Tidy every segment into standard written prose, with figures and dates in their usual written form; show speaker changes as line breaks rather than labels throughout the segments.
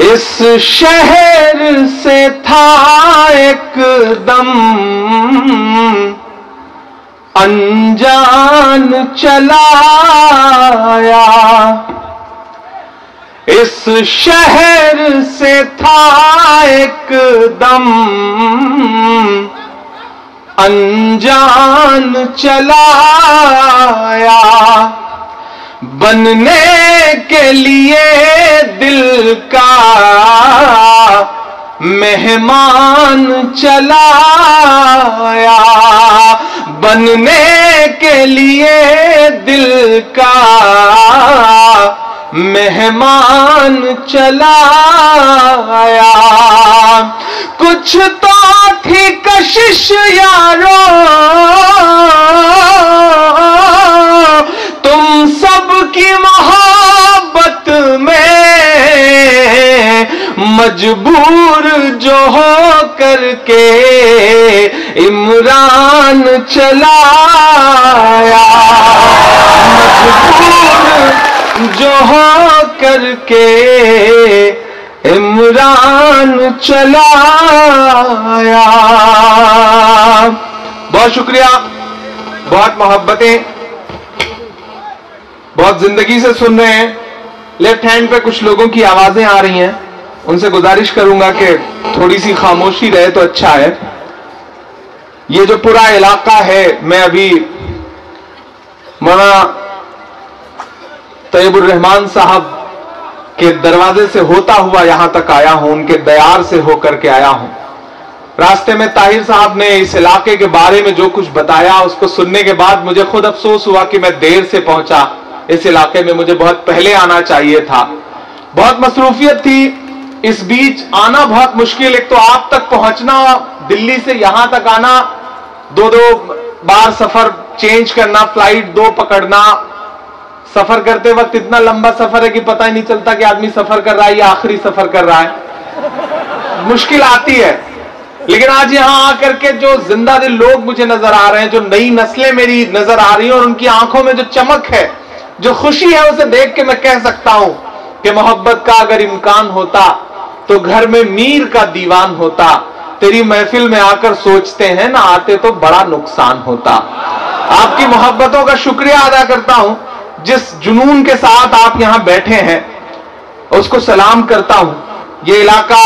اس شہر سے تھا ایک دم انجان چلا آیا، اس شہر سے تھا ایک دم انجان چلا آیا، بننے کے لیے دل کا مہمان چلا آیا، بننے کے لیے دل کا مہمان چلا آیا، کچھ تو تھی کشش یارو تم سب کی محبت میں، مجبور جو ہو کر کے عمران چلا آیا، مجبور جو ہو کر کے عمران چلا آیا۔ بہت شکریہ، بہت محبتیں، بہت زندگی سے سن رہے ہیں۔ لیفٹ ہینڈ پہ کچھ لوگوں کی آوازیں آ رہی ہیں، ان سے گزارش کروں گا کہ تھوڑی سی خاموشی رہے تو اچھا ہے۔ یہ جو پورا علاقہ ہے، میں ابھی مولانا طیب الرحمان صاحب کے دروازے سے ہوتا ہوا یہاں تک آیا ہوں، ان کے دیار سے ہو کر کے آیا ہوں۔ راستے میں طاہر صاحب نے اس علاقے کے بارے میں جو کچھ بتایا، اس کو سننے کے بعد مجھے خود افسوس ہوا کہ میں دیر سے پہنچا اس علاقے میں، مجھے بہت پہلے آنا چاہیے تھا، بہت مصروفیت تھی، اس بیچ آنا بہت مشکل، ایک تو آپ تک پہنچنا، دلی سے یہاں تک آنا، دو بار سفر چینج کرنا، فلائٹ 2 پکڑنا، سفر کرتے وقت اتنا لمبا سفر ہے کہ پتہ ہی نہیں چلتا کہ آدمی سفر کر رہا ہے یا آخری سفر کر رہا ہے، مشکل آتی ہے۔ لیکن آج یہاں آ کر کے جو زندہ دل لوگ مجھے نظر آ رہے ہیں، جو نئی نسلیں میری نظر آ رہی ہیں، اور ان کی آنکھوں میں جو چمک ہے، جو خوشی ہے، اسے دیکھ کے میں کہہ سکتا ہوں کہ محبت کا اگر امکان ہوتا تو گھر میں میر کا دیوان ہوتا، تیری محفل میں آ کر سوچتے ہیں نہ آتے تو بڑا نقصان ہوتا۔ آپ کی محبتوں کا شکریہ ادا کرتا ہوں، جس جنون کے ساتھ آپ یہاں بیٹھے ہیں اس کو سلام کرتا ہوں۔ یہ علاقہ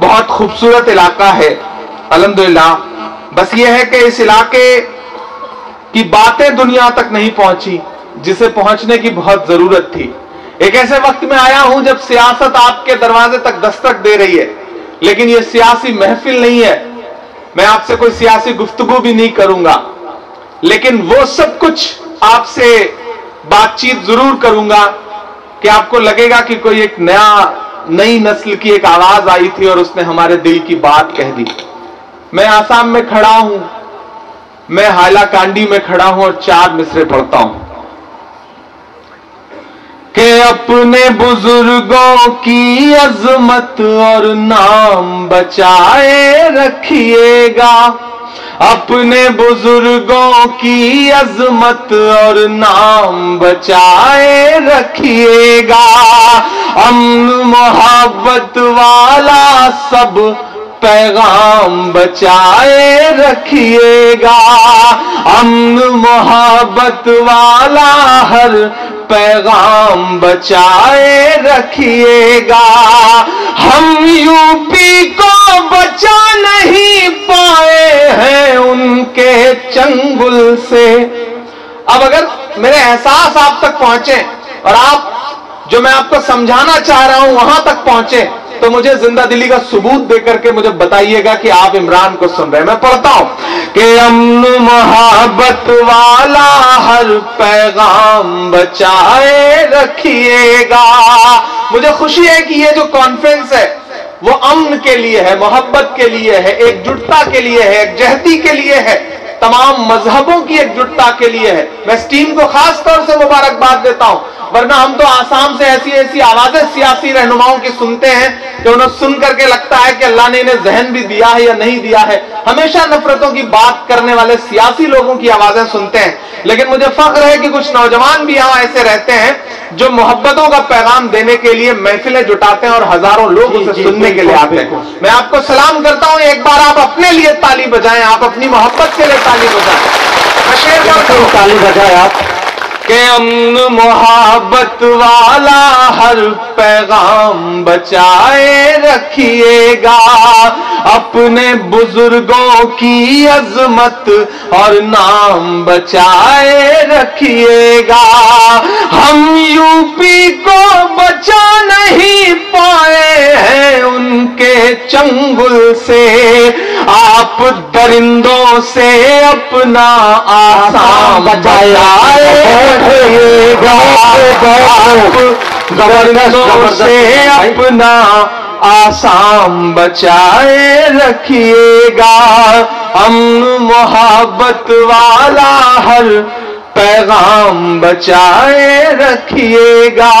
بہت خوبصورت علاقہ ہے الحمدللہ، بس یہ ہے کہ اس علاقے کی باتیں دنیا تک نہیں پہنچی جسے پہنچنے کی بہت ضرورت تھی۔ ایک ایسے وقت میں آیا ہوں جب سیاست آپ کے دروازے تک دستک دے رہی ہے، لیکن یہ سیاسی محفل نہیں ہے، میں آپ سے کوئی سیاسی گفتگو بھی نہیں کروں گا، لیکن وہ سب کچھ آپ سے بات چیت ضرور کروں گا کہ آپ کو لگے گا کہ کوئی ایک نئی نسل کی ایک آواز آئی تھی اور اس نے ہمارے دل کی بات کہہ دی۔ میں آسام میں کھڑا ہوں، میں ہائلا کانڈی میں کھڑا ہوں اور 4 مصرے پڑھتا ہوں کہ اپنے بزرگوں کی عظمت اور نام بچائے رکھیے گا، اپنے بزرگوں کی عظمت اور نام بچائے رکھیے گا، امن محبت والا سب پیغام بچائے رکھیے گا، امن محبت والا ہر پیغام بچائے رکھیے گا، ہم یو پی کو بچا نہیں پائے ہیں ان کے چنگل سے۔ اب اگر میرے احساس آپ تک پہنچے اور آپ جو میں آپ کو سمجھانا چاہ رہا ہوں وہاں تک پہنچے تو مجھے زندہ دلی کا ثبوت دے کر کے مجھے بتائیے گا کہ آپ عمران کو سن رہے ہیں۔ میں پڑھتا ہوں کہ امن محبت والا ہر پیغام بچائے رکھیے گا۔ مجھے خوشی ہے کہ یہ جو کانفرنس ہے وہ امن کے لیے ہے، محبت کے لیے ہے، ایک جٹتا کے لیے ہے، ایک جہتی کے لیے ہے، تمام مذہبوں کی ایک جٹتا کے لیے ہے۔ میں اس ٹیم کو خاص طور سے مبارکباد دیتا ہوں، ورنہ ہم تو آسام سے ایسی آوازیں سیاسی رہنماؤں کی سنتے ہیں کہ انہیں سن کر کے لگتا ہے کہ اللہ نے انہیں ذہن بھی دیا ہے یا نہیں دیا ہے۔ ہمیشہ نفرتوں کی بات کرنے والے سیاسی لوگوں کی آوازیں سنتے ہیں، لیکن مجھے فخر ہے کہ کچھ نوجوان بھی یہاں ایسے رہتے ہیں جو محبتوں کا پیغام دینے کے لیے محفلیں جٹاتے ہیں اور ہزاروں لوگ اسے سننے کے لیے آتے ہیں. میں آپ کو سلام کرتا ہوں. ایک بار آپ اپنے لیے تالی بجائیں, آپ اپنی محبت کے لیے تالی بجائیں.
تالی بجائیں آپ
کہ امن محبت والا ہر پیغام بچائے رکھیے گا, اپنے بزرگوں کی عظمت اور نام بچائے رکھیے گا. ہم یو پی کو بچا نہیں پائے ہیں ان کے چنگل سے, آپ درندوں سے اپنا آسام بچائے رکھیے گا, درندوں سے اپنا آسام بچائے رکھیے گا, امن محبت والا ہر پیغام بچائے رکھیے گا.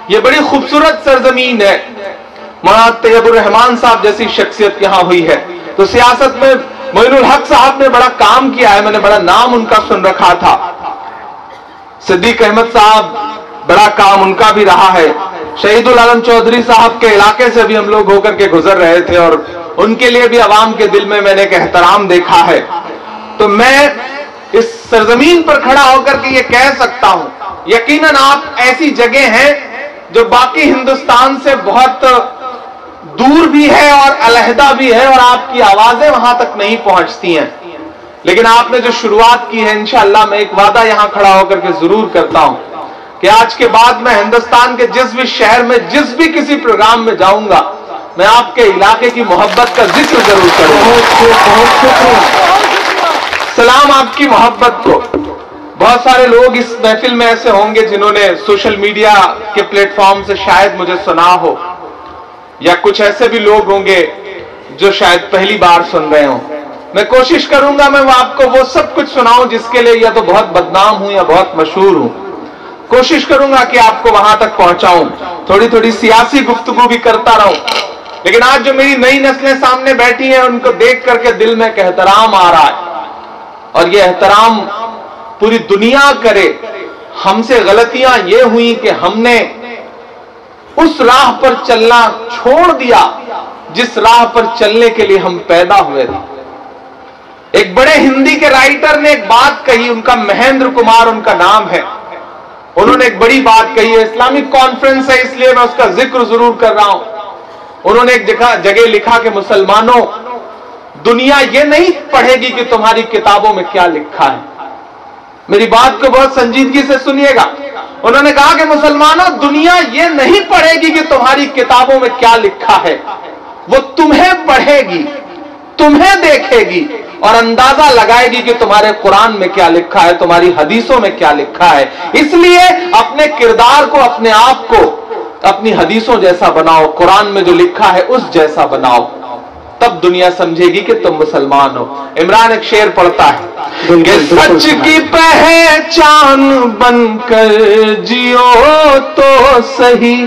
یہ بڑی خوبصورت سرزمین ہے. مولانا طیب الرحمان صاحب جیسی شخصیت یہاں ہوئی ہے تو سیاست میں معین الحق صاحب نے بڑا کام کیا ہے. میں نے بڑا نام ان کا سن رکھا تھا. صدیق احمد صاحب, بڑا کام ان کا بھی رہا ہے. شہید العالم چودھری صاحب کے علاقے سے بھی ہم لوگ ہو کر کے گزر رہے تھے اور ان کے لیے بھی عوام کے دل میں نے ایک احترام دیکھا ہے. تو میں اس سرزمین پر کھڑا ہو کر کے یہ کہہ سکتا ہوں, یقیناً آپ ایسی جگہ ہیں جو باقی ہندوستان سے بہت دور بھی ہے اور علیحدہ بھی ہے اور آپ کی آوازیں وہاں تک نہیں پہنچتی ہیں, لیکن آپ نے جو شروعات کی ہے انشاءاللہ میں ایک وعدہ یہاں کھڑا ہو کر کے ضرور کرتا ہوں کہ آج کے بعد میں ہندوستان کے جس بھی شہر میں جس بھی کسی پروگرام میں جاؤں گا میں آپ کے علاقے کی محبت کا ذکر ضرور کروں. سلام آپ کی محبت کو. بہت سارے لوگ اس محفل میں ایسے ہوں گے جنہوں نے سوشل میڈیا کے پلیٹ فارم سے شاید مجھے سنا ہو, یا کچھ ایسے بھی لوگ ہوں گے جو شاید پہلی بار سن رہے ہوں. میں کوشش کروں گا میں آپ کو وہ سب کچھ سناؤں جس کے لیے یا تو بہت بدنام ہوں یا بہت مشہور ہوں. کوشش کروں گا کہ آپ کو وہاں تک پہنچاؤں. تھوڑی تھوڑی سیاسی گفتگو بھی کرتا رہوں, لیکن آج جو میری نئی نسلیں سامنے بیٹھی ہیں ان کو دیکھ کر کے دل میں ایک احترام آ رہا ہے, اور یہ احترام پوری دنیا کرے. ہم سے غلطیاں یہ ہوئی کہ ہم نے اس راہ پر چلنا چھوڑ دیا جس راہ پر چلنے کے لیے ہم پیدا ہوئے تھے. ایک بڑے ہندی کے رائٹر نے ایک بات کہی, ان کا مہیندر کمار ان کا نام ہے. انہوں نے ایک بڑی بات کہی ہے, اسلامک کانفرنس ہے اس لیے میں اس کا ذکر ضرور کر رہا ہوں. انہوں نے ایک جگہ لکھا کہ مسلمانوں, دنیا یہ نہیں پڑھے گی کہ تمہاری کتابوں میں کیا لکھا ہے. میری بات کو بہت سنجیدگی سے سنیے گا. انہوں نے کہا کہ مسلمانوں, دنیا یہ نہیں پڑھے گی کہ تمہاری کتابوں میں کیا لکھا ہے, وہ تمہیں پڑھے گی, تمہیں دیکھے گی اور اندازہ لگائے گی کہ تمہارے قرآن میں کیا لکھا ہے, تمہاری حدیثوں میں کیا لکھا ہے. اس لیے اپنے کردار کو, اپنے آپ کو اپنی حدیثوں جیسا بناؤ, قرآن میں جو لکھا ہے اس جیسا بناؤ, تب دنیا سمجھے گی کہ تم مسلمان ہو. عمران ایک شعر پڑھتا ہے کہ سچ کی پہچان بن کر جیو تو صحیح,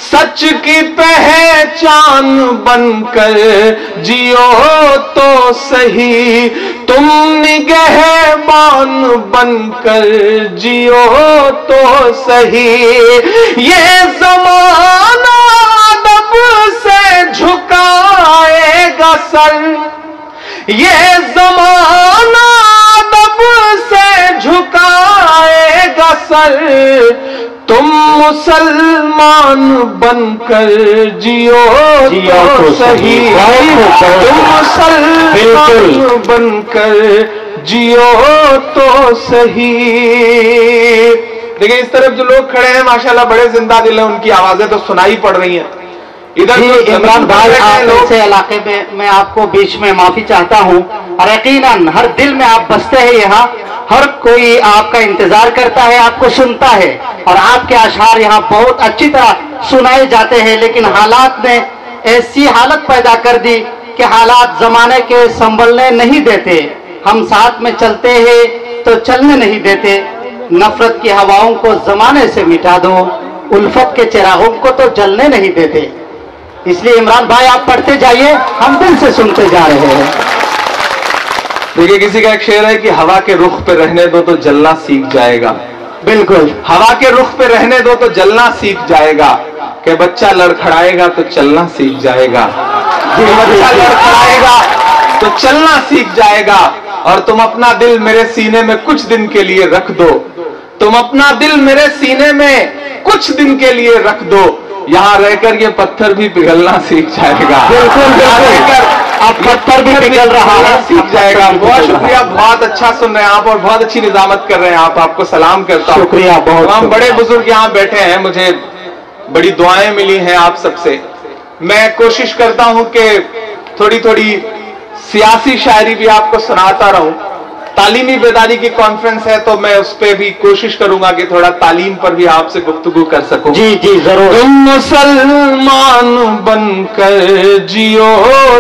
سچ کی پہچان بن کر جیو تو صحیح, تم نگہبان بن کر جیو تو صحیح. یہ زمانہ ادب سے جھکائے گا سر, یہ زمانہ ادب سے جھکائے گا سر, تم مسلمان بن کر جیو تو صحیح, تم مسلمان بن کر جیو تو صحیح. دیکھیں اس طرف جو لوگ کھڑے ہیں ماشاءاللہ بڑے زندہ دل ہیں, ان کی آوازیں تو سنائی پڑ رہی ہیں. ادھر
عمران بھائی, آپ ایسے علاقے میں آپ کو بیچ میں معافی چاہتا ہوں, اور یقیناً ہر دل میں آپ بستے ہیں. یہاں ہر کوئی آپ کا انتظار کرتا ہے, آپ کو سنتا ہے, اور آپ کے اشعار یہاں بہت اچھی طرح سنائے جاتے ہیں. لیکن حالات نے ایسی حالت پیدا کر دی کہ حالات زمانے کے سنبھلنے نہیں دیتے. ہم ساتھ میں چلتے ہیں تو چلنے نہیں دیتے. نفرت کی ہواؤں کو زمانے سے مٹا دو, الفت کے چراغوں کو تو جلنے نہیں دیتے. اس لیے عمران بھائی آپ پڑھتے جائیے, ہم دل سے سنتے جا رہے ہیں.
देखिए, किसी का एक शेर है कि हवा के रुख पे रहने दो तो जलना सीख जाएगा।
बिल्कुल,
हवा के रुख पे रहने दो तो जलना सीख जाएगा, कि बच्चा लड़खड़ाएगा तो चलना सीख जाएगा। बच्चा लड़खड़ाएगा तो चलना सीख जाएगा। और तुम अपना दिल मेरे सीने में कुछ दिन के लिए रख दो, तुम अपना दिल मेरे सीने में कुछ दिन के लिए रख दो, यहां रहकर ये पत्थर भी पिघलना सीख जाएगा।
बिल्कुल, अब पत्थर भी पिघल रहा है,
सीख जाएगा। बहुत शुक्रिया, बहुत अच्छा सुन रहे हैं आप और बहुत अच्छी निजामत कर रहे हैं आप। आपको सलाम करता हूं।
शुक्रिया, बहुत।
हम बड़े बुजुर्ग यहाँ बैठे हैं, मुझे बड़ी दुआएं मिली हैं आप सबसे। मैं कोशिश करता हूं कि थोड़ी थोड़ी सियासी शायरी भी आपको सुनाता रहूं। तालीमी बेदारी की कॉन्फ्रेंस है तो मैं उस पर भी कोशिश करूंगा कि थोड़ा तालीम पर भी आपसे गुफ्तगू कर सकूं।
जी जी जरूर।
तुम मुसलमान बनकर जियो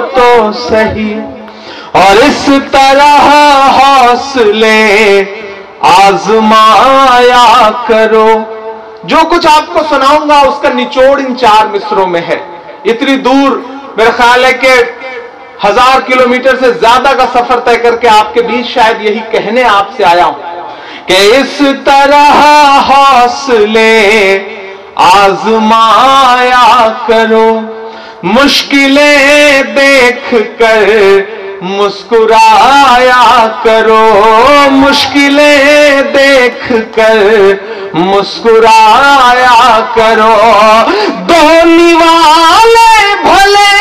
तो सही, और इस तरह हौसले आजमाया करो। जो कुछ आपको सुनाऊंगा उसका निचोड़ इन 4 मिसरों में है। इतनी दूर मेरा ख्याल है कि 1000 किलोमीटर से ज्यादा का सफर तय करके आपके बीच शायद यही कहने आपसे आया हूं कि इस तरह हौसले आजमाया करो, मुश्किलें देख कर मुस्कुराया करो, मुश्किलें देख कर मुस्कुराया करो। दो निवाले भले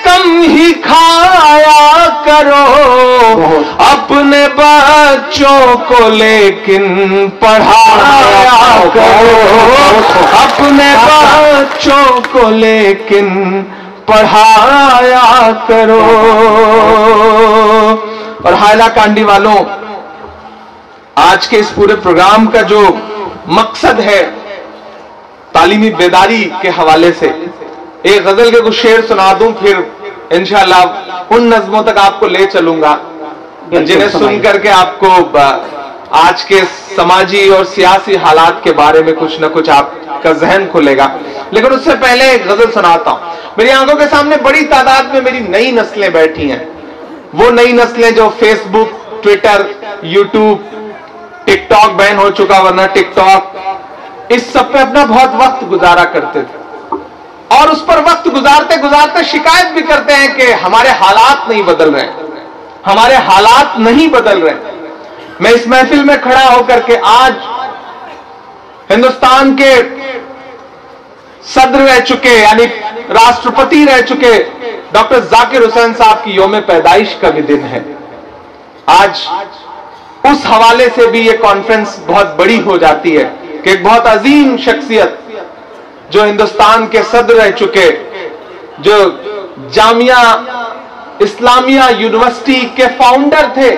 कम ही खाया करो, अपने बच्चों को लेकिन पढ़ाया करो, अपने बच्चों को लेकिन पढ़ाया करो। और हायला कांडी वालों, आज के इस पूरे प्रोग्राम का जो मकसद है तालीमी बेदारी के हवाले से, एक गजल के कुछ शेर सुना दूं, फिर इंशाअल्लाह उन नज़्मों तक आपको ले चलूंगा जिन्हें सुन करके आपको आज के समाजी और सियासी हालात के बारे में कुछ न कुछ आपका जहन खुलेगा। लेकिन उससे पहले एक गजल सुनाता हूं। मेरी आंखों के सामने बड़ी तादाद में मेरी नई नस्लें बैठी हैं, वो नई नस्लें जो Facebook, Twitter, YouTube, TikTok ban हो चुका वरना टिकटॉक, इस सब पे अपना बहुत वक्त गुजारा करते थे और उस पर वक्त गुजारते गुजारते शिकायत भी करते हैं कि हमारे हालात नहीं बदल रहे, हमारे हालात नहीं बदल रहे। मैं इस महफिल में खड़ा होकर के आज हिंदुस्तान के सदर रह चुके यानी राष्ट्रपति रह चुके डॉक्टर जाकिर हुसैन साहब की यौम पैदाइश का भी दिन है। आज उस हवाले से भी ये कॉन्फ्रेंस बहुत बड़ी हो जाती है कि एक बहुत अजीम शख्सियत जो हिंदुस्तान के सदर रह चुके, जो जामिया इस्लामिया यूनिवर्सिटी के फाउंडर थे,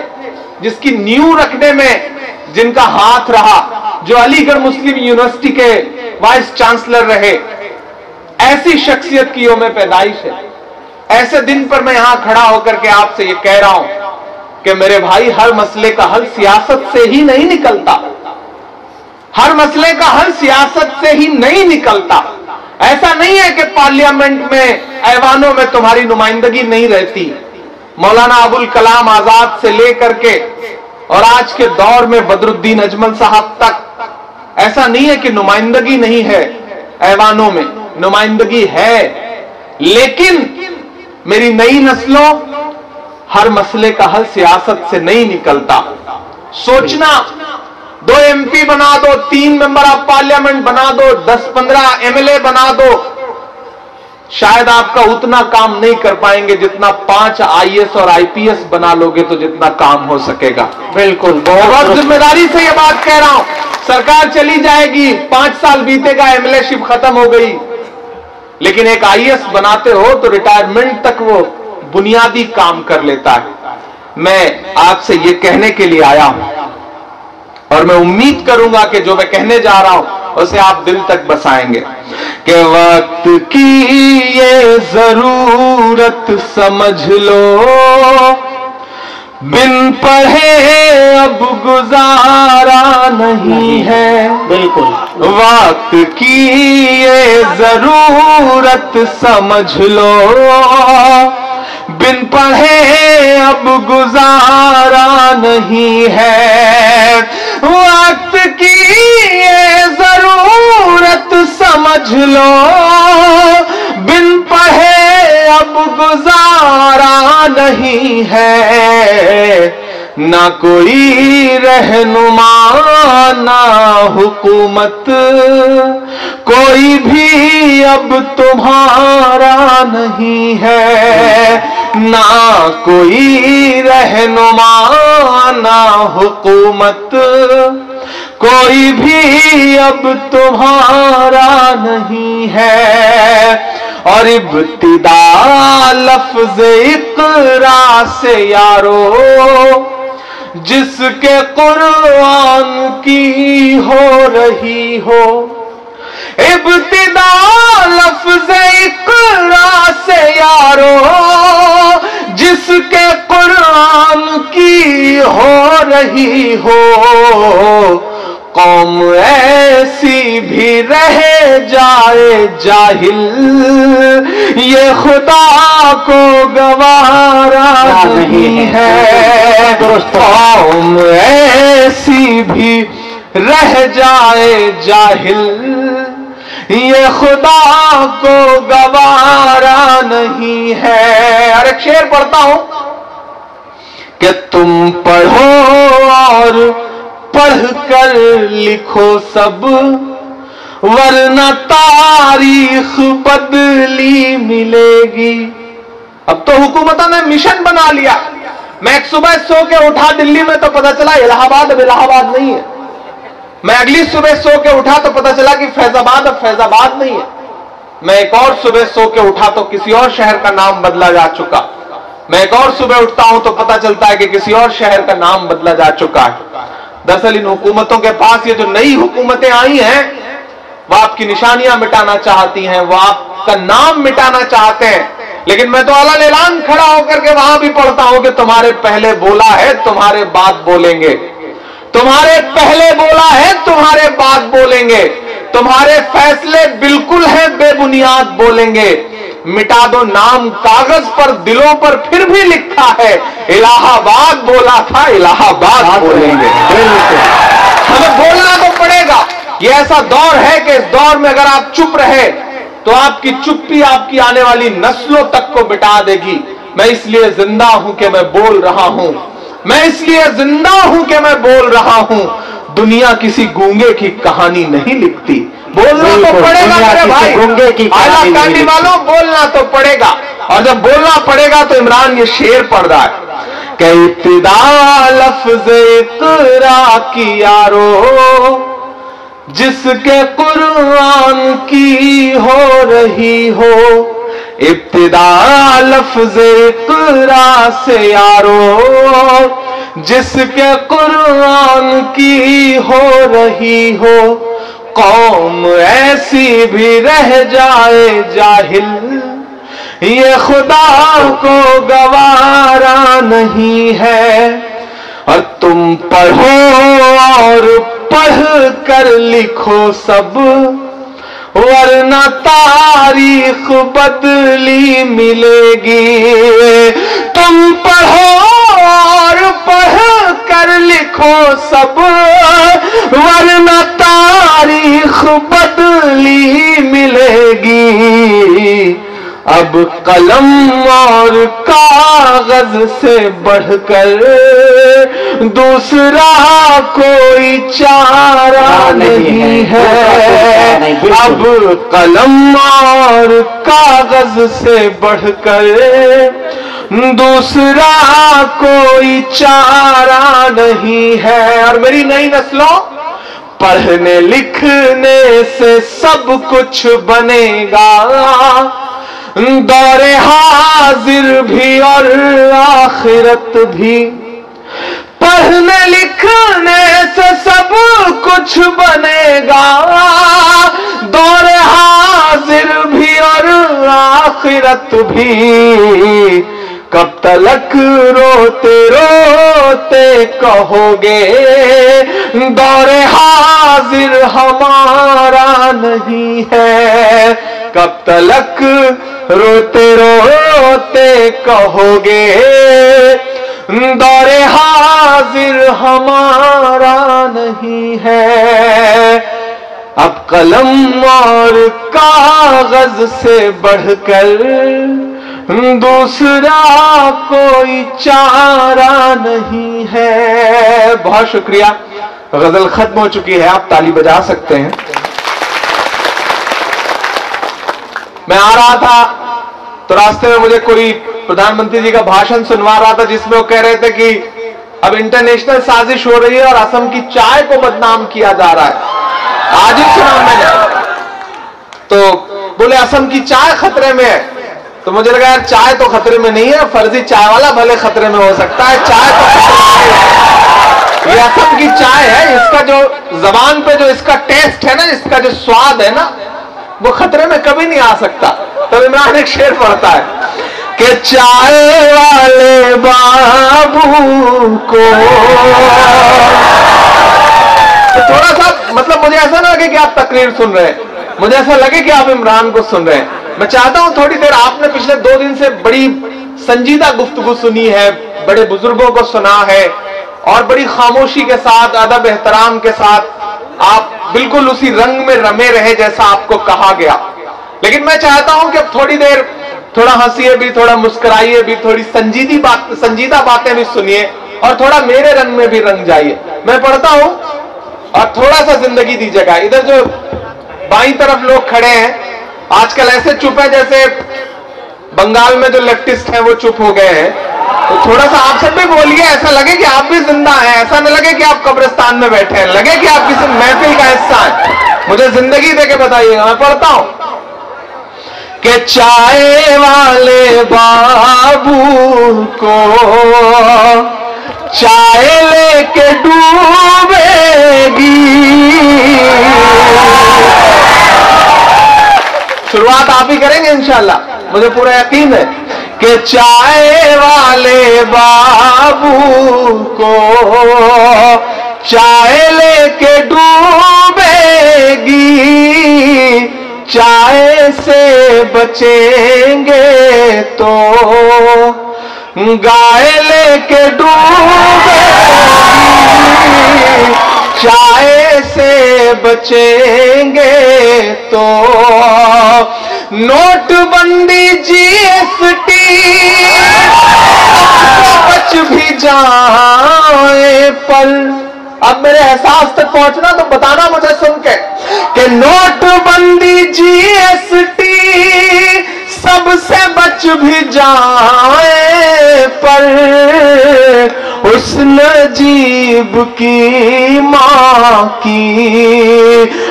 जिसकी नींव रखने में जिनका हाथ रहा, जो अलीगढ़ मुस्लिम यूनिवर्सिटी के वाइस चांसलर रहे, ऐसी शख्सियत की यौम पैदाइश है। ऐसे दिन पर मैं यहां खड़ा होकर के आपसे ये कह रहा हूं कि मेरे भाई, हर मसले का हल सियासत से ही नहीं निकलता, हर मसले का हल सियासत से ही नहीं निकलता। ऐसा नहीं है कि पार्लियामेंट में, ऐवानों में तुम्हारी नुमाइंदगी नहीं रहती। मौलाना अबुल कलाम आजाद से लेकर के और आज के दौर में बदरुद्दीन अजमल साहब तक, ऐसा नहीं है कि नुमाइंदगी नहीं है, ऐवानों में नुमाइंदगी है। लेकिन मेरी नई नस्लों, हर मसले का हल सियासत से नहीं निकलता। सोचना, 2 MP बना दो, 3 मेंबर ऑफ पार्लियामेंट बना दो, 10-15 MLA बना दो, शायद आपका उतना काम नहीं कर पाएंगे जितना 5 IAS और IPS बना लोगे तो जितना काम हो सकेगा।
बिल्कुल,
बहुत जिम्मेदारी से ये बात कह रहा हूं। सरकार चली जाएगी, 5 साल बीतेगा, MLA शिप खत्म हो गई, लेकिन एक IAS बनाते हो तो रिटायरमेंट तक वो बुनियादी काम कर लेता है। मैं आपसे ये कहने के लिए आया हूं और मैं उम्मीद करूंगा कि जो मैं कहने जा रहा हूं उसे आप दिल तक बसाएंगे कि वक्त की ये जरूरत समझ लो, बिन पढ़े अब गुजारा नहीं है।
बिल्कुल,
वक्त की ये जरूरत समझ लो, बिन पढ़े अब गुजारा नहीं है। वक्त की ये जरूरत समझ लो, बिन पढ़े अब गुजारा नहीं है। ना कोई रहनुमा ना हुकूमत, कोई भी अब तुम्हारा नहीं है। ना कोई रहनुमा ना हुकूमत, कोई भी अब तुम्हारा नहीं है। और इब्तिदा लफ्ज़ इक़रा से यारो, जिसके कुरान की हो रही हो। इब्तिदा लफ्ज़ इक़रा से यारो, जिसके कुरान की हो रही हो। कौम ऐसी भी रह जाए जाहिल, ये खुदा को गवारा नहीं है। कौम ऐसी भी रह जाए जाहिल, ये खुदा को गवारा नहीं है। और एक शेर पढ़ता हूं कि तुम पढ़ो और पढ़ कर लिखो सब, वरना तारीख बदली मिलेगी। अब तो हुकूमतों ने मिशन बना लिया। मैं एक सुबह सो के उठा दिल्ली में तो पता चला इलाहाबाद अब इलाहाबाद नहीं है। मैं अगली सुबह सो के उठा तो पता चला कि फैजाबाद अब फैजाबाद नहीं है। मैं एक और सुबह सो के उठा तो किसी और शहर का नाम बदला जा चुका। मैं एक और सुबह उठता हूं तो पता चलता है कि किसी और शहर का नाम बदला जा चुका है। दरअसल इन हुकूमतों के पास ये जो नई हुकूमतें आई हैं, वो आपकी निशानियां मिटाना चाहती हैं, वो आपका नाम मिटाना चाहते हैं। लेकिन मैं तो अलन ऐलान खड़ा होकर के वहां भी पढ़ता हूं कि तुम्हारे पहले बोला है तुम्हारे बाद बोलेंगे, तुम्हारे पहले बोला है तुम्हारे बाद बोलेंगे, तुम्हारे फैसले बिल्कुल है बेबुनियाद बोलेंगे। मिटा दो नाम कागज पर, दिलों पर फिर भी लिखा है इलाहाबाद बोला था, इलाहाबाद बोलेंगे। हमें बोलना तो पड़ेगा। ये ऐसा दौर है कि इस दौर में अगर आप चुप रहे तो आपकी चुप्पी आपकी आने वाली नस्लों तक को मिटा देगी। मैं इसलिए जिंदा हूं कि मैं बोल रहा हूं, मैं इसलिए जिंदा हूं कि मैं बोल रहा हूं। दुनिया किसी गूंगे की कहानी नहीं लिखती। बोलना तो पड़ेगा मेरे भाई, गूंगे की कहानी वालों, बोलना तो पड़ेगा। और जब बोलना पड़ेगा तो इमरान ये शेर पढ़ रहा है कि इब्तिदा लफ्ज़ इक़रा की यारो, जिसके कुरान की हो रही हो। इब्तिदा लफ्ज़ इक़रा से यारो, जिसके कुरान की हो रही हो। कौम ऐसी भी रह जाए जाहिल, ये खुदा को गवारा नहीं है। और तुम पढ़ो और पढ़ कर लिखो सब, वरना तारीख बदली मिलेगी। तुम पढ़ो और पढ़ कर लिखो सब, वरना तारीख बदली मिलेगी। अब कलम और कागज से बढ़कर दूसरा कोई चारा नहीं है। अब कलम और कागज से बढ़कर दूसरा कोई चारा नहीं है। और मेरी नई नस्लों, पढ़ने लिखने से सब कुछ बनेगा, दौरे हाजिर भी और आखिरत भी। पढ़ने लिखने से सब कुछ बनेगा, दौरे हाजिर भी और आखिरत भी। कब तलक रोते रोते कहोगे दौरे हाजिर हमारा नहीं है। कब तलक रोते रोते कहोगे दौरे हाजिर हमारा नहीं है। अब कलम और कागज से बढ़कर दूसरा कोई चारा नहीं है। बहुत शुक्रिया। गजल खत्म हो चुकी है, आप ताली बजा सकते हैं। मैं आ रहा था तो रास्ते में मुझे कोई प्रधानमंत्री जी का भाषण सुनवा रहा था, जिसमें वो कह रहे थे कि अब इंटरनेशनल साजिश हो रही है और असम की चाय को बदनाम किया जा रहा है। आज ही सुना मैंने, तो बोले असम की चाय खतरे में है। तो मुझे लगा यार चाय तो खतरे में नहीं है, फर्जी चाय वाला भले खतरे में हो सकता है, चाय तो खतरे में है। ये असम की चाय है, इसका जो जबान पे जो इसका टेस्ट है ना, इसका जो स्वाद है ना, वो खतरे में कभी नहीं आ सकता। तो इमरान एक शेर पढ़ता है कि चाय वाले बाबू को, तो थोड़ा सा मतलब मुझे ऐसा ना लगे कि आप तकरीर सुन रहे हैं, मुझे ऐसा लगे कि आप इमरान को सुन रहे हैं। मैं चाहता हूं थोड़ी देर, आपने पिछले 2 दिन से बड़ी संजीदा गुफ्तगू सुनी है, बड़े बुजुर्गों को सुना है और बड़ी खामोशी के साथ, अदब एहतराम के साथ आप बिल्कुल उसी रंग में रमे रहे जैसा आपको कहा गया। लेकिन मैं चाहता हूं कि अब थोड़ी देर थोड़ा हंसिए भी, थोड़ा मुस्कुराइए भी, थोड़ी संजीदा बातें भी सुनिए और थोड़ा मेरे रंग में भी रंग जाइए। मैं पढ़ता हूं और थोड़ा सा जिंदगी दीजिएगा। इधर जो बाईं तरफ लोग खड़े हैं आजकल ऐसे चुप है जैसे बंगाल में जो लेफ्टिस्ट हैं वो चुप हो गए हैं। तो थोड़ा सा आप सब भी बोलिए, ऐसा लगे कि आप भी जिंदा हैं, ऐसा न लगे कि आप कब्रिस्तान में बैठे हैं, लगे कि आप किसी महफिल का हिस्सा हैं। मुझे जिंदगी देके बताइएगा। मैं पढ़ता हूं कि चाय वाले बाबू को चाय लेके डूबेगी। शुरुआत आप ही करेंगे इंशाल्लाह, मुझे पूरा यकीन है कि चाय वाले बाबू को चाय लेके डूबेगी। चाय से बचेंगे तो गाय लेके डूबेगी। चाय से बचेंगे तो नोटबंदी जीएसटी बच भी जाए पर। अब मेरे एहसास तक पहुंचना तो बताना मुझे सुन के कि नोटबंदी जीएसटी सबसे बच भी जाए पर उस नजीब की मां की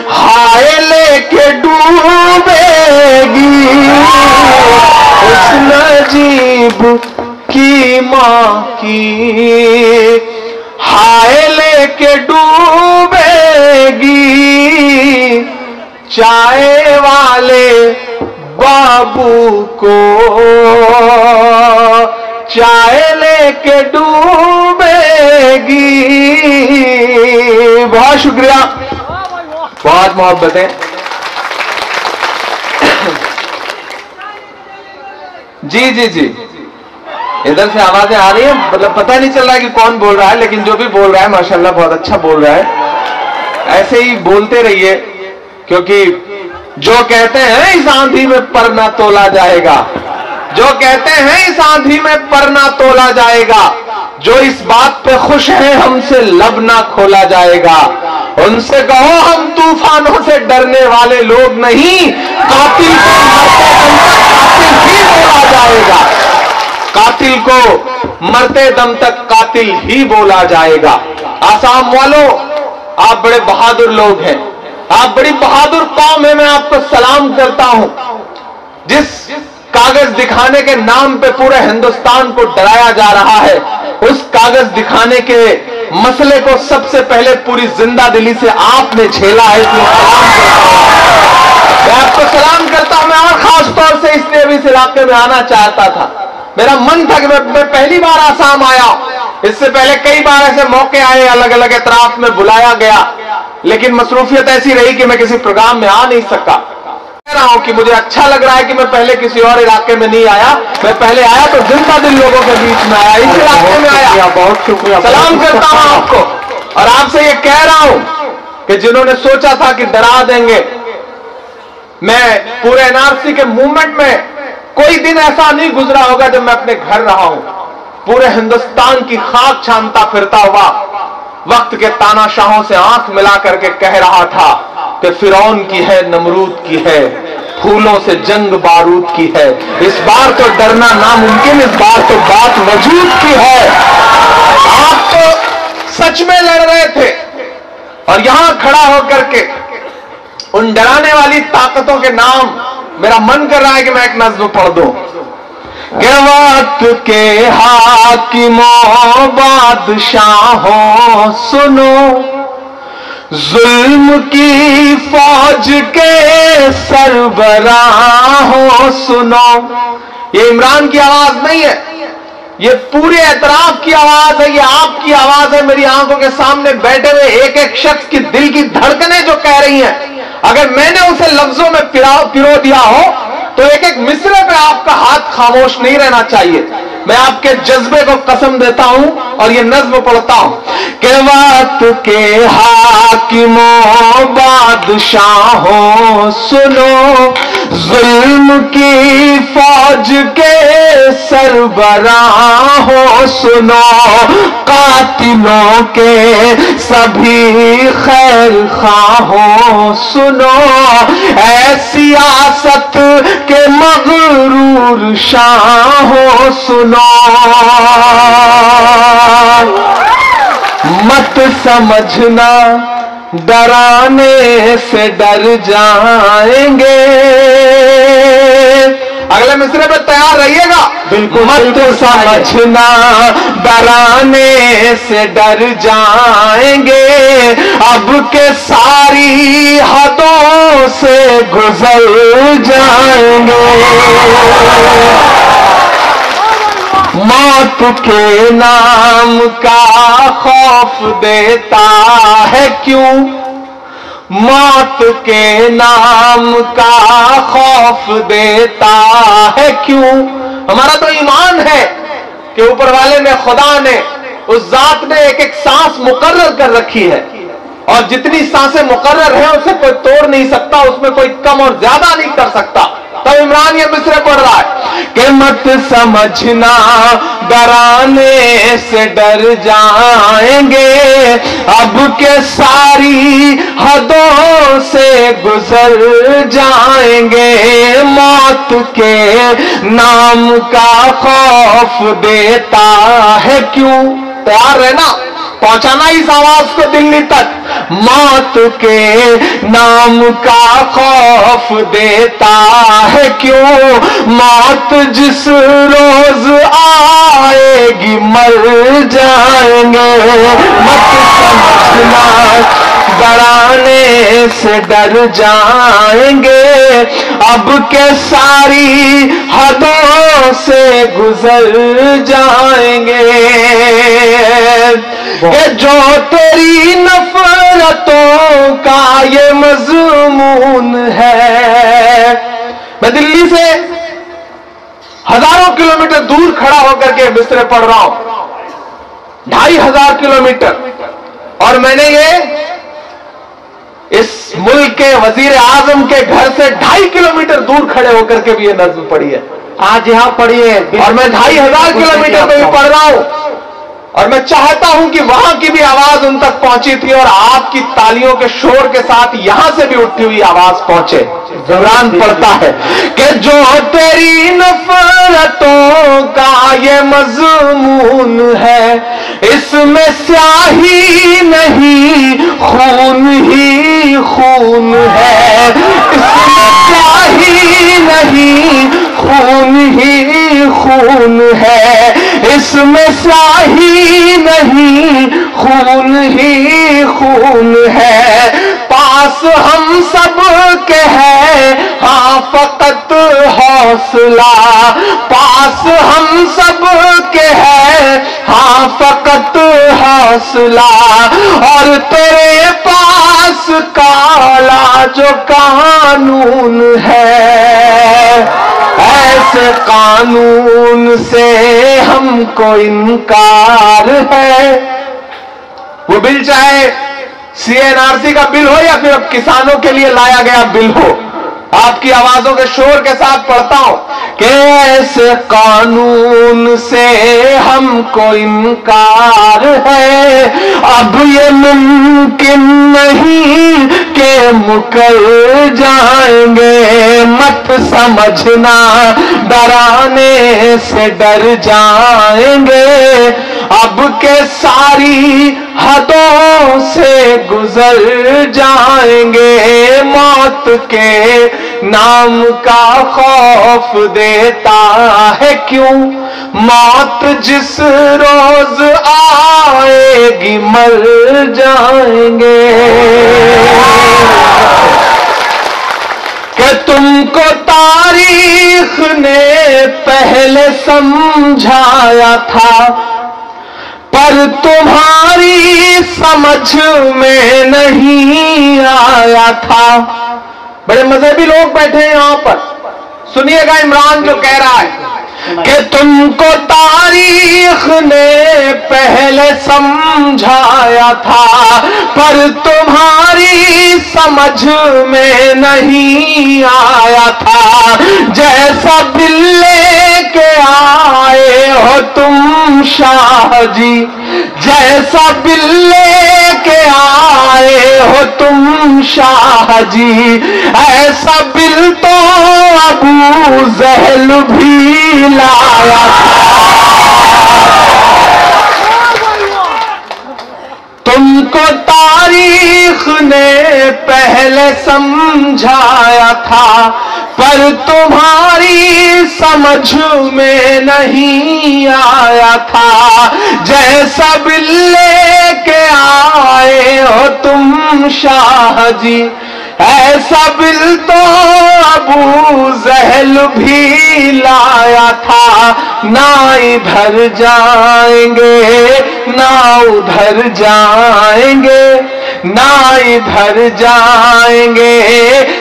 हाय लेके डूबेगी। उस नजीब की मां की हाय लेके डूबेगी। चाय वाले बाबू को चाय लेके डूबेगी। बहुत शुक्रिया, बहुत मोहब्बतें। जी जी जी, इधर से आवाजें आ रही है, मतलब पता नहीं चल रहा है कि कौन बोल रहा है, लेकिन जो भी बोल रहा है माशाल्लाह बहुत अच्छा बोल रहा है। ऐसे ही बोलते रहिए, क्योंकि जो कहते हैं इस आंधी में पर ना तोला जाएगा, जो कहते हैं इस आंधी में पर ना तोला जाएगा, जो इस बात पे खुश हैं हमसे लब ना खोला जाएगा, उनसे कहो हम तूफानों से डरने वाले लोग नहीं, कातिल को मरते दम तक कातिल ही बोला जाएगा। आसाम वालों, आप बड़े बहादुर लोग हैं, आप बड़ी बहादुर कौम है। मैं आपको सलाम करता हूं। जिस कागज दिखाने के नाम पे पूरे हिंदुस्तान को डराया जा रहा है, उस कागज दिखाने के मसले को सबसे पहले पूरी जिंदा दिली से आपने झेला है, इसलिए मैं आपको सलाम करता हूं। मैं और खास तौर से इसलिए भी इस इलाके में आना चाहता था, मेरा मन था कि मैं पहली बार आसाम आया। इससे पहले कई बार ऐसे मौके आए, अलग अलग एतराफ में बुलाया गया, लेकिन मसरूफियत ऐसी रही कि मैं किसी प्रोग्राम में आ नहीं सका। कह रहा हूं कि मुझे अच्छा लग रहा है कि मैं पहले किसी और इलाके में नहीं आया, मैं पहले आया तो जिंदा दिल लोगों के बीच में आया, इस इलाके में आया।
बहुत शुक्रिया।
सलाम करता हूं आपको और आपसे ये कह रहा हूं कि जिन्होंने सोचा था कि डरा देंगे, मैं पूरे एनआरसी के मूवमेंट में कोई दिन ऐसा नहीं गुजरा होगा जब मैं अपने घर रहा हूं। पूरे हिंदुस्तान की खाक छानता फिरता हुआ वक्त के तानाशाहों से आंख मिला करके कह रहा था कि फिरौन की है, नमरूद की है, फूलों से जंग बारूद की है। इस बार तो डरना नामुमकिन, इस बार तो बात वजूद की है। आप तो सच में लड़ रहे थे और यहां खड़ा होकर के उन डराने वाली ताकतों के नाम मेरा मन कर रहा है कि मैं एक नज्म पढ़ दूं कि वक्त के हाकिमों बादशाहों सुनो, जुल्म की फौज के सरबराहों सुनो। ये इमरान की आवाज नहीं है, ये पूरे एतराफ की आवाज है, ये आपकी आवाज है। मेरी आंखों के सामने बैठे हुए एक एक शख्स की दिल की धड़कनें जो कह रही हैं, अगर मैंने उसे लफ्जों में पिरो दिया हो तो एक एक मिसरे पे आपका हाथ खामोश नहीं रहना चाहिए। मैं आपके जज्बे को कसम देता हूं और ये नज्म पढ़ता हूं कि वक्त के हाकिमों बादशाहों सुनो, जुल्म की फौज के सरबराहों सुनो, कातिलों के सभी खैर खाहों सुनो, ऐ सियासत के मगरूर शाहों सुनो, मत समझना डराने से डर जाएंगे। अगले मिसरे पे तैयार रहिएगा।
बिल्कुल।
मत समझना डराने से डर जाएंगे, अब के सारी हदों से गुजर जाएंगे। मौत के नाम का खौफ देता है क्यों, मौत के नाम का खौफ देता है क्यों। हमारा तो ईमान है कि ऊपर वाले ने, खुदा ने, उस जात ने एक एक सांस मुकर्रर कर रखी है और जितनी सांसें मुकर्रर हैं उसे कोई तोड़ नहीं सकता, उसमें कोई कम और ज्यादा नहीं कर सकता। तब इमरान ये मिसरे पढ़ रहा है कि मत समझना डराने से डर जाएंगे, अब के सारी हदों से गुजर जाएंगे। मौत के नाम का खौफ देता है क्यों। तैयार रहना, पहुंचाना इस आवाज को दिल्ली तक। मौत के नाम का खौफ देता है क्यों, मौत जिस रोज आएगी मर जाएंगे। मत समझना डराने से डर जाएंगे, अब के सारी हदों से गुजर जाएंगे। कि जो तेरी नफरतों का ये मजमून है। मैं दिल्ली से हजारों किलोमीटर दूर खड़ा होकर के बिस्तरे पढ़ रहा हूं, 2500 किलोमीटर, और मैंने ये इस मुल्क के वजीर आजम के घर से 2.5 किलोमीटर दूर खड़े होकर के भी ये नज्म पढ़ी है।
आज यहां पढ़ी है
और मैं 2500 किलोमीटर पे भी पढ़ रहा हूं और मैं चाहता हूं कि वहां की भी आवाज उन तक पहुंची थी और आपकी तालियों के शोर के साथ यहां से भी उठती हुई आवाज पहुंचे। इमरान पढ़ता है कि जो तेरी नफरतों का ये मजमून है, इसमें स्याही नहीं खून ही खून है। इसमें स्याही नहीं खून ही खून है, इसमें स्याही नहीं खून ही खून है। पास हम सब के हैं हाँ फकत हौसला पास हम सब के है, हाँ फकत हौसला। और तेरे पास काला जो कानून है, ऐसे कानून से हमको इनकार है। वो बिल चाहे CNRC का बिल हो या फिर अब किसानों के लिए लाया गया बिल हो, आपकी आवाजों के शोर के साथ पढ़ता हूं कि ऐसे कानून से हमको इनकार है। अब ये मुमकिन नहीं कि मुकर जाएंगे, मत समझना डराने से डर जाएंगे। अब के सारी हदों से गुजर जाएंगे, मौत के नाम का खौफ देता है क्यों? मौत जिस रोज आएगी मर जाएंगे। कि तुमको तारीख ने पहले समझाया था, पर तुम्हारी समझ में नहीं आया था। बड़े मजहबी लोग बैठे हैं यहां पर, सुनिएगा इमरान जो कह रहा है कि तुमको तारीख ने पहले समझाया था, पर तुम्हारी समझ में नहीं आया था। जैसा बिल लेके आए हो तुम शाह जी, जैसा बिल लेके आए हो तुम शाह जी, ऐसा बिल तो अबू जहल भी लाया था। तुमको तारीख ने पहले समझाया था, पर तुम्हारी समझ में नहीं आया था। जैसा बिल लेके आए हो तुम शाह जी, ऐसा बिल तो अबू जहल भी लाया था। ना इधर जाएंगे ना उधर जाएंगे, ना इधर जाएंगे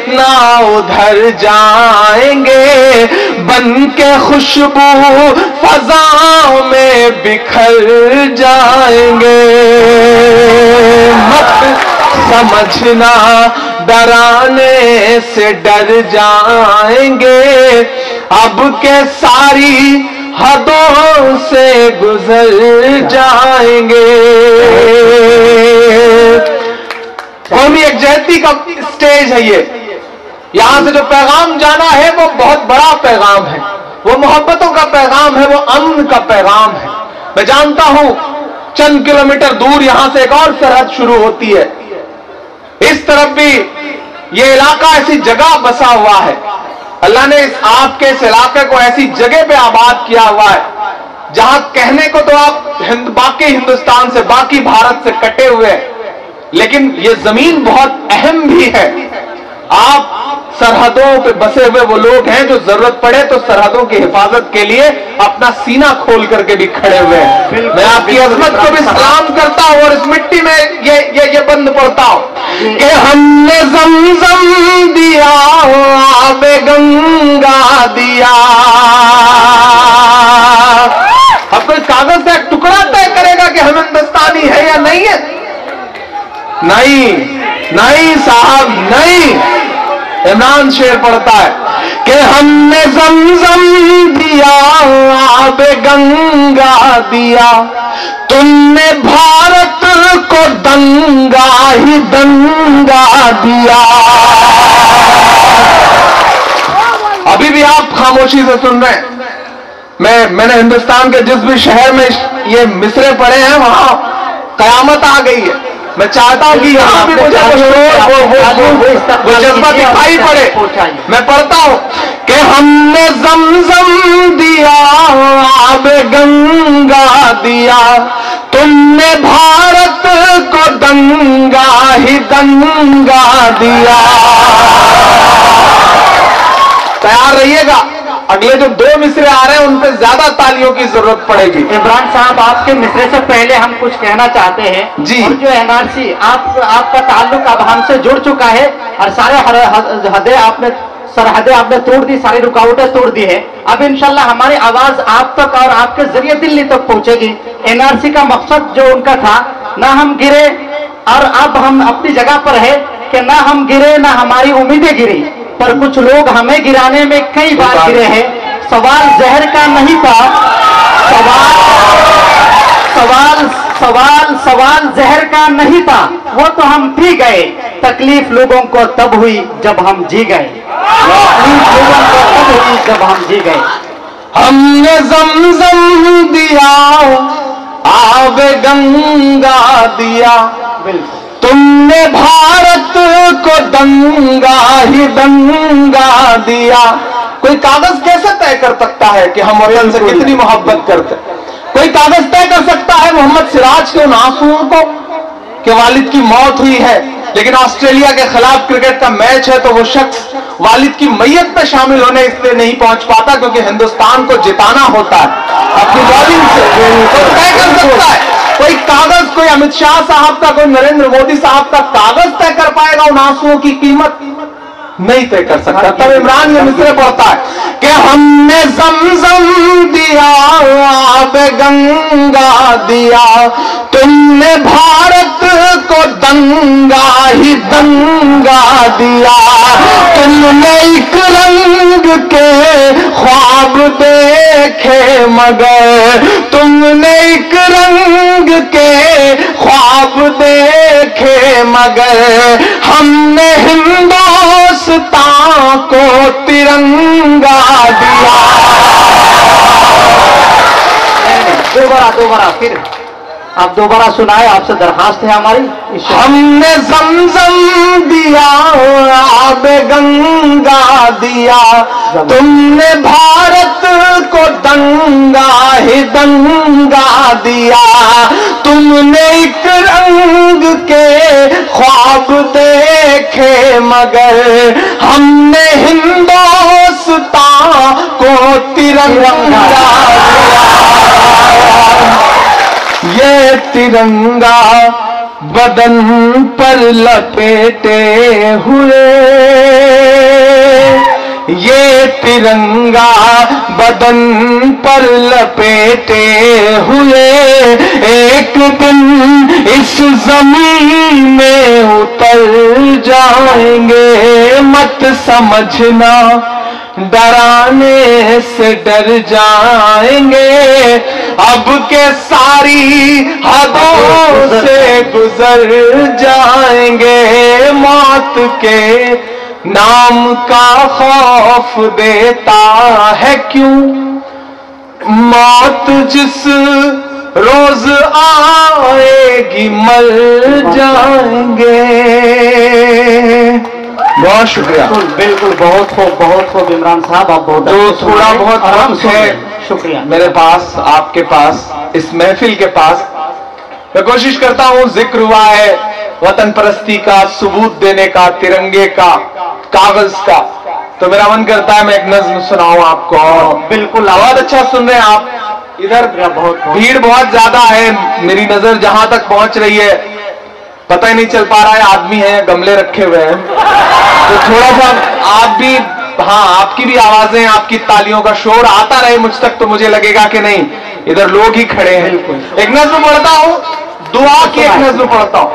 ना उधर जाएंगे, बन के खुशबू फजाओं में बिखर जाएंगे। मत समझना डराने से डर जाएंगे, अब के सारी हदों से गुजर जाएंगे। कौमी यकजहती का स्टेज है ये। यहां से जो पैगाम जाना है वो बहुत बड़ा पैगाम है, वो मोहब्बतों का पैगाम है, वो अमन का पैगाम है। मैं जानता हूं चंद किलोमीटर दूर यहां से एक और सरहद शुरू होती है, इस तरफ भी ये इलाका ऐसी जगह बसा हुआ है। अल्लाह ने आपके इस इलाके को ऐसी जगह पे आबाद किया हुआ है जहां कहने को तो आप बाकी हिंदुस्तान से, बाकी भारत से कटे हुए हैं, लेकिन ये जमीन बहुत अहम भी है। आप सरहदों पे बसे हुए वो लोग हैं जो जरूरत पड़े तो सरहदों की हिफाजत के लिए अपना सीना खोल करके भी खड़े हुए हैं। मैं आपकी अजमत को भी सलाम करता हूं और इस मिट्टी में ये बंद पड़ता हूं कि हमने ज़मज़म दिया, आबे गंगा दिया। अब कोई कागज का एक टुकड़ा तय करेगा कि हम हिंदुस्तानी है या नहीं है? नहीं, नहीं साहब, नहीं। इमरान शेर पढ़ता है कि हमने ज़मज़म दिया, आबे गंगा दिया, तुमने भारत को दंगा ही दंगा दिया। अभी भी आप खामोशी से सुन रहे हैं। मैंने हिंदुस्तान के जिस भी शहर में ये मिसरे पड़े हैं वहां कयामत आ गई है। मैं चाहता हूं कि यहां भी मुझे वो जज्बा दिखाई पड़े। मैं पढ़ता हूं कि हमने ज़मज़म दिया, आबे गंगा दिया, तुमने भारत को दंगा ही दंगा दिया। तैयार रहिएगा, अगले जो 2 मिसरे आ रहे हैं उन पे ज्यादा तालियों की जरूरत पड़ेगी।
इमरान साहब, आपके मिसरे से पहले हम कुछ कहना चाहते हैं
जी।
और जो एनआरसी आपका ताल्लुक अब हमसे जुड़ चुका है और सारे सरहदें आपने तोड़ दी, सारी रुकावटें तोड़ दी है। अब इंशाल्लाह हमारी आवाज आप तक और आपके जरिए दिल्ली तक पहुंचेगी। एनआरसी का मकसद जो उनका था, ना हम गिरे और अब हम अपनी जगह पर है कि ना हम गिरे ना हमारी उम्मीदें गिरी, पर कुछ लोग हमें गिराने में कई बार गिरे हैं। सवाल जहर का नहीं था, सवाल जहर का नहीं था, वो तो हम पी गए। तकलीफ लोगों को तब हुई जब हम जी गए, तकलीफ लोगों को तब हुई जब हम जी गए।
हमने ज़मज़म दिया, आब गंगा दिया, तुमने भारत को दंगा ही दंगा दिया। कोई कागज कैसे तय कर सकता है कि हम वतन से कितनी मोहब्बत करते हैं? कोई कागज तय कर सकता है मोहम्मद सिराज के उन आंसुओं को कि वालिद की मौत हुई है, लेकिन ऑस्ट्रेलिया के खिलाफ क्रिकेट का मैच है तो वो शख्स वालिद की मैयत में शामिल होने इसलिए नहीं पहुंच पाता क्योंकि हिंदुस्तान को जिताना होता है अपनी बॉलिंग से। तो तय कर सकता है कोई कागज, कोई अमित शाह साहब का, कोई नरेंद्र मोदी साहब का कागज तय कर पाएगा उन आंसुओं की कीमत? नहीं तय कर सकता। तब इमरान ये मिसरे पढ़ता है कि हमने ज़मज़म दिया, आब गंगा दिया, तुमने भारत को दंगा ही दंगा दिया। तुमने एक रंग के ख्वाब देखे मगर, तुमने एक रंग के ख्वाब देखे मगर, हमने हिंदुस्तान को तिरंगा दिया।
दोबारा फिर आप दोबारा सुनाए, आपसे दरखास्त है हमारी।
हमने ज़मज़म दिया, आब गंगा दिया, तुमने भारत को दंगा ही दंगा दिया। तुमने एक रंग के ख्वाब देखे मगर, हमने हिंदुस्तान को तिरंगा दिया। ये तिरंगा बदन पर लपेटे हुए, ये तिरंगा बदन पर लपेटे हुए, एक दिन इस जमीन में उतर जाएंगे। मत समझना डराने से डर जाएंगे, अब के सारी हदों से गुजर जाएंगे। मौत के नाम का खौफ देता है क्यों, मौत जिस रोज आएगी मर जाएंगे। बहुत शुक्रिया।
बिल्कुल बहुत खूब इमरान साहब, आप बहुत
जो थोड़ा बहुत आराम से
शुक्रिया
मेरे पास, आपके पास, इस महफिल के पास, मैं कोशिश करता हूं। जिक्र हुआ है वतन परस्ती का, सबूत देने का, तिरंगे का, कागज का, तो मेरा मन करता है मैं एक नज्म सुनाऊं आपको।
बिल्कुल,
बहुत अच्छा सुन रहे हैं आप। इधर भीड़ बहुत ज्यादा है, मेरी नजर जहां तक पहुंच रही है पता ही नहीं चल पा रहा है आदमी है गमले रखे हुए हैं, तो थोड़ा सा आप भी, हाँ आपकी भी आवाजें, आपकी तालियों का शोर आता रहे मुझ तक, तो मुझे लगेगा कि नहीं इधर लोग ही खड़े हैं। एक नज्म पढ़ता हूं, दुआ की एक नज्म पढ़ता हूं।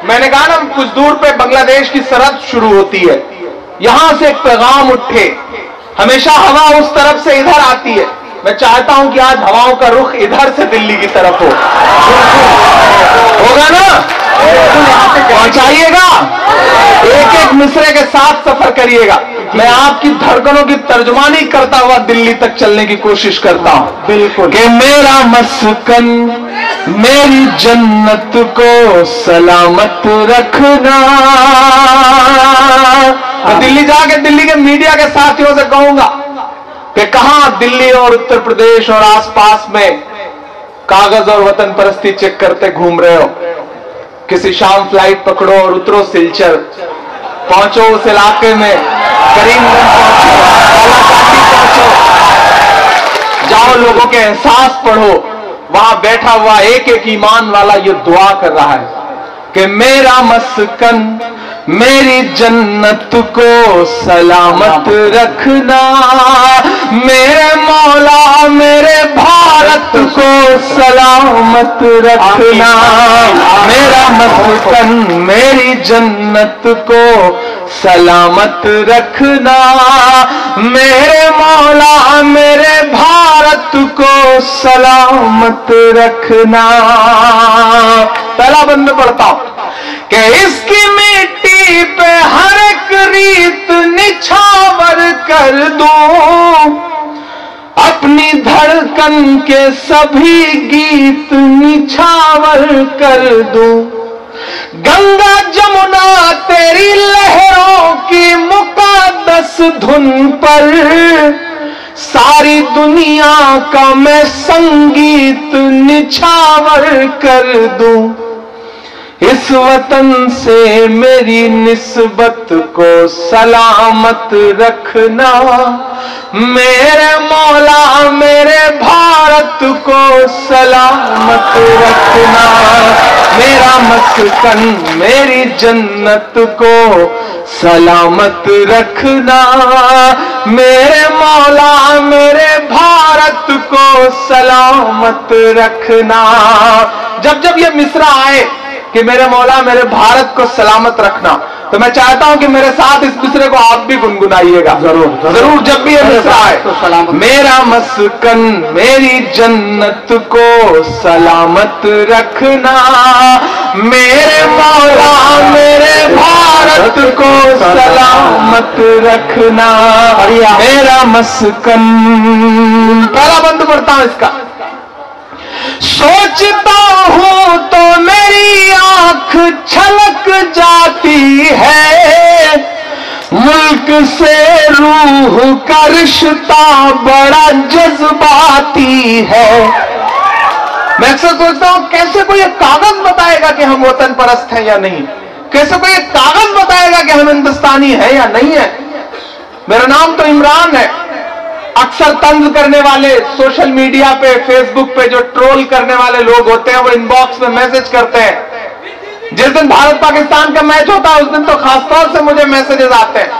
मैंने कहा ना कुछ दूर पे बांग्लादेश की सरहद शुरू होती है, यहां से एक पैगाम उठे, हमेशा हवा उस तरफ से इधर आती है। मैं चाहता हूं कि आज हवाओं का रुख इधर से दिल्ली की तरफ होगा ना, पहुंचाइएगा, एक एक मिसरे के साथ सफर करिएगा। मैं आपकी धड़कनों की तर्जुमानी करता हुआ दिल्ली तक चलने की कोशिश करता हूं।
बिल्कुल
कि मेरा मस्कन मेरी जन्नत को सलामत रखना। मैं दिल्ली जाके दिल्ली के मीडिया के साथियों से कहूंगा कि कहां दिल्ली और उत्तर प्रदेश और आसपास में कागज और वतन परस्ती चेक करते घूम रहे हो, किसी शाम फ्लाइट पकड़ो और उतरो सिलचर, पहुंचो उस इलाके में, करीमगंज पहुंचो, बालाघाटी पहुंचो, एहसास पढ़ो, वहां बैठा हुआ एक एक ईमान वाला ये दुआ कर रहा है कि मेरा मस्कन मेरी जन्नत को सलामत रखना, मेरे मौला मेरे भारत को सलामत रखना, मेरा मस्कन मेरी जन्नत को सलामत रखना, मेरे मौला मेरे भारत को सलामत रखना। पहला बंद में पढ़ता हूं कि इसकी मिट्टी पे हर एक रीत निछावर कर दूं, अपनी धड़कन के सभी गीत निछावर कर दूं, गंगा जमुना तेरी लहरों की मुकद्दस धुन पर सारी दुनिया का मैं संगीत निछावर कर दूं, इस वतन से मेरी निस्बत को सलामत रखना, मेरे मौला मेरे भारत को सलामत रखना, मेरा मस्कन मेरी जन्नत को सलामत रखना, मेरे मौला मेरे भारत को सलामत रखना। जब जब ये मिसरा आए कि मेरे मौला मेरे भारत को सलामत रखना, तो मैं चाहता हूं कि मेरे साथ इस मिसरे को आप भी गुनगुनाइएगा जरूर जरूर। जब भी ये मिसरा आए, मेरा मस्कन मेरी जन्नत को सलामत रखना, मेरे मौला मेरे भारत को सलामत रखना, मेरा मस्कन। पहला बंद पढ़ता हूं इसका। सोचता हूं तो मेरी आंख छलक जाती है, मुल्क से रूह का रिश्ता बड़ा जज्बाती है। मैं अक्सर सोचता हूं कैसे कोई एक कागज बताएगा कि हम वतन परस्त हैं या नहीं, कैसे कोई एक कागज बताएगा कि हम हिंदुस्तानी हैं या नहीं है। मेरा नाम तो इमरान है। अक्सर तंज करने वाले सोशल मीडिया पे फेसबुक पे जो ट्रोल करने वाले लोग होते हैं वो इनबॉक्स में मैसेज करते हैं। जिस दिन भारत पाकिस्तान का मैच होता है उस दिन तो खासतौर से मुझे मैसेजेस आते हैं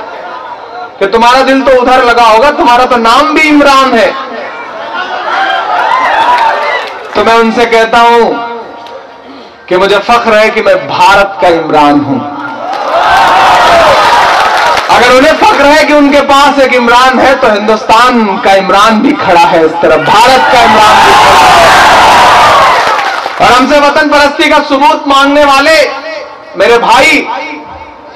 कि तुम्हारा दिल तो उधर लगा होगा, तुम्हारा तो नाम भी इमरान है। तो मैं उनसे कहता हूं कि मुझे फख्र है कि मैं भारत का इमरान हूं। अगर उन्हें फख्र है कि उनके पास एक इमरान है तो हिंदुस्तान का इमरान भी खड़ा है इस तरफ, भारत का इमरान भी खड़ा है। और हमसे वतन परस्ती का सबूत मांगने वाले मेरे भाई,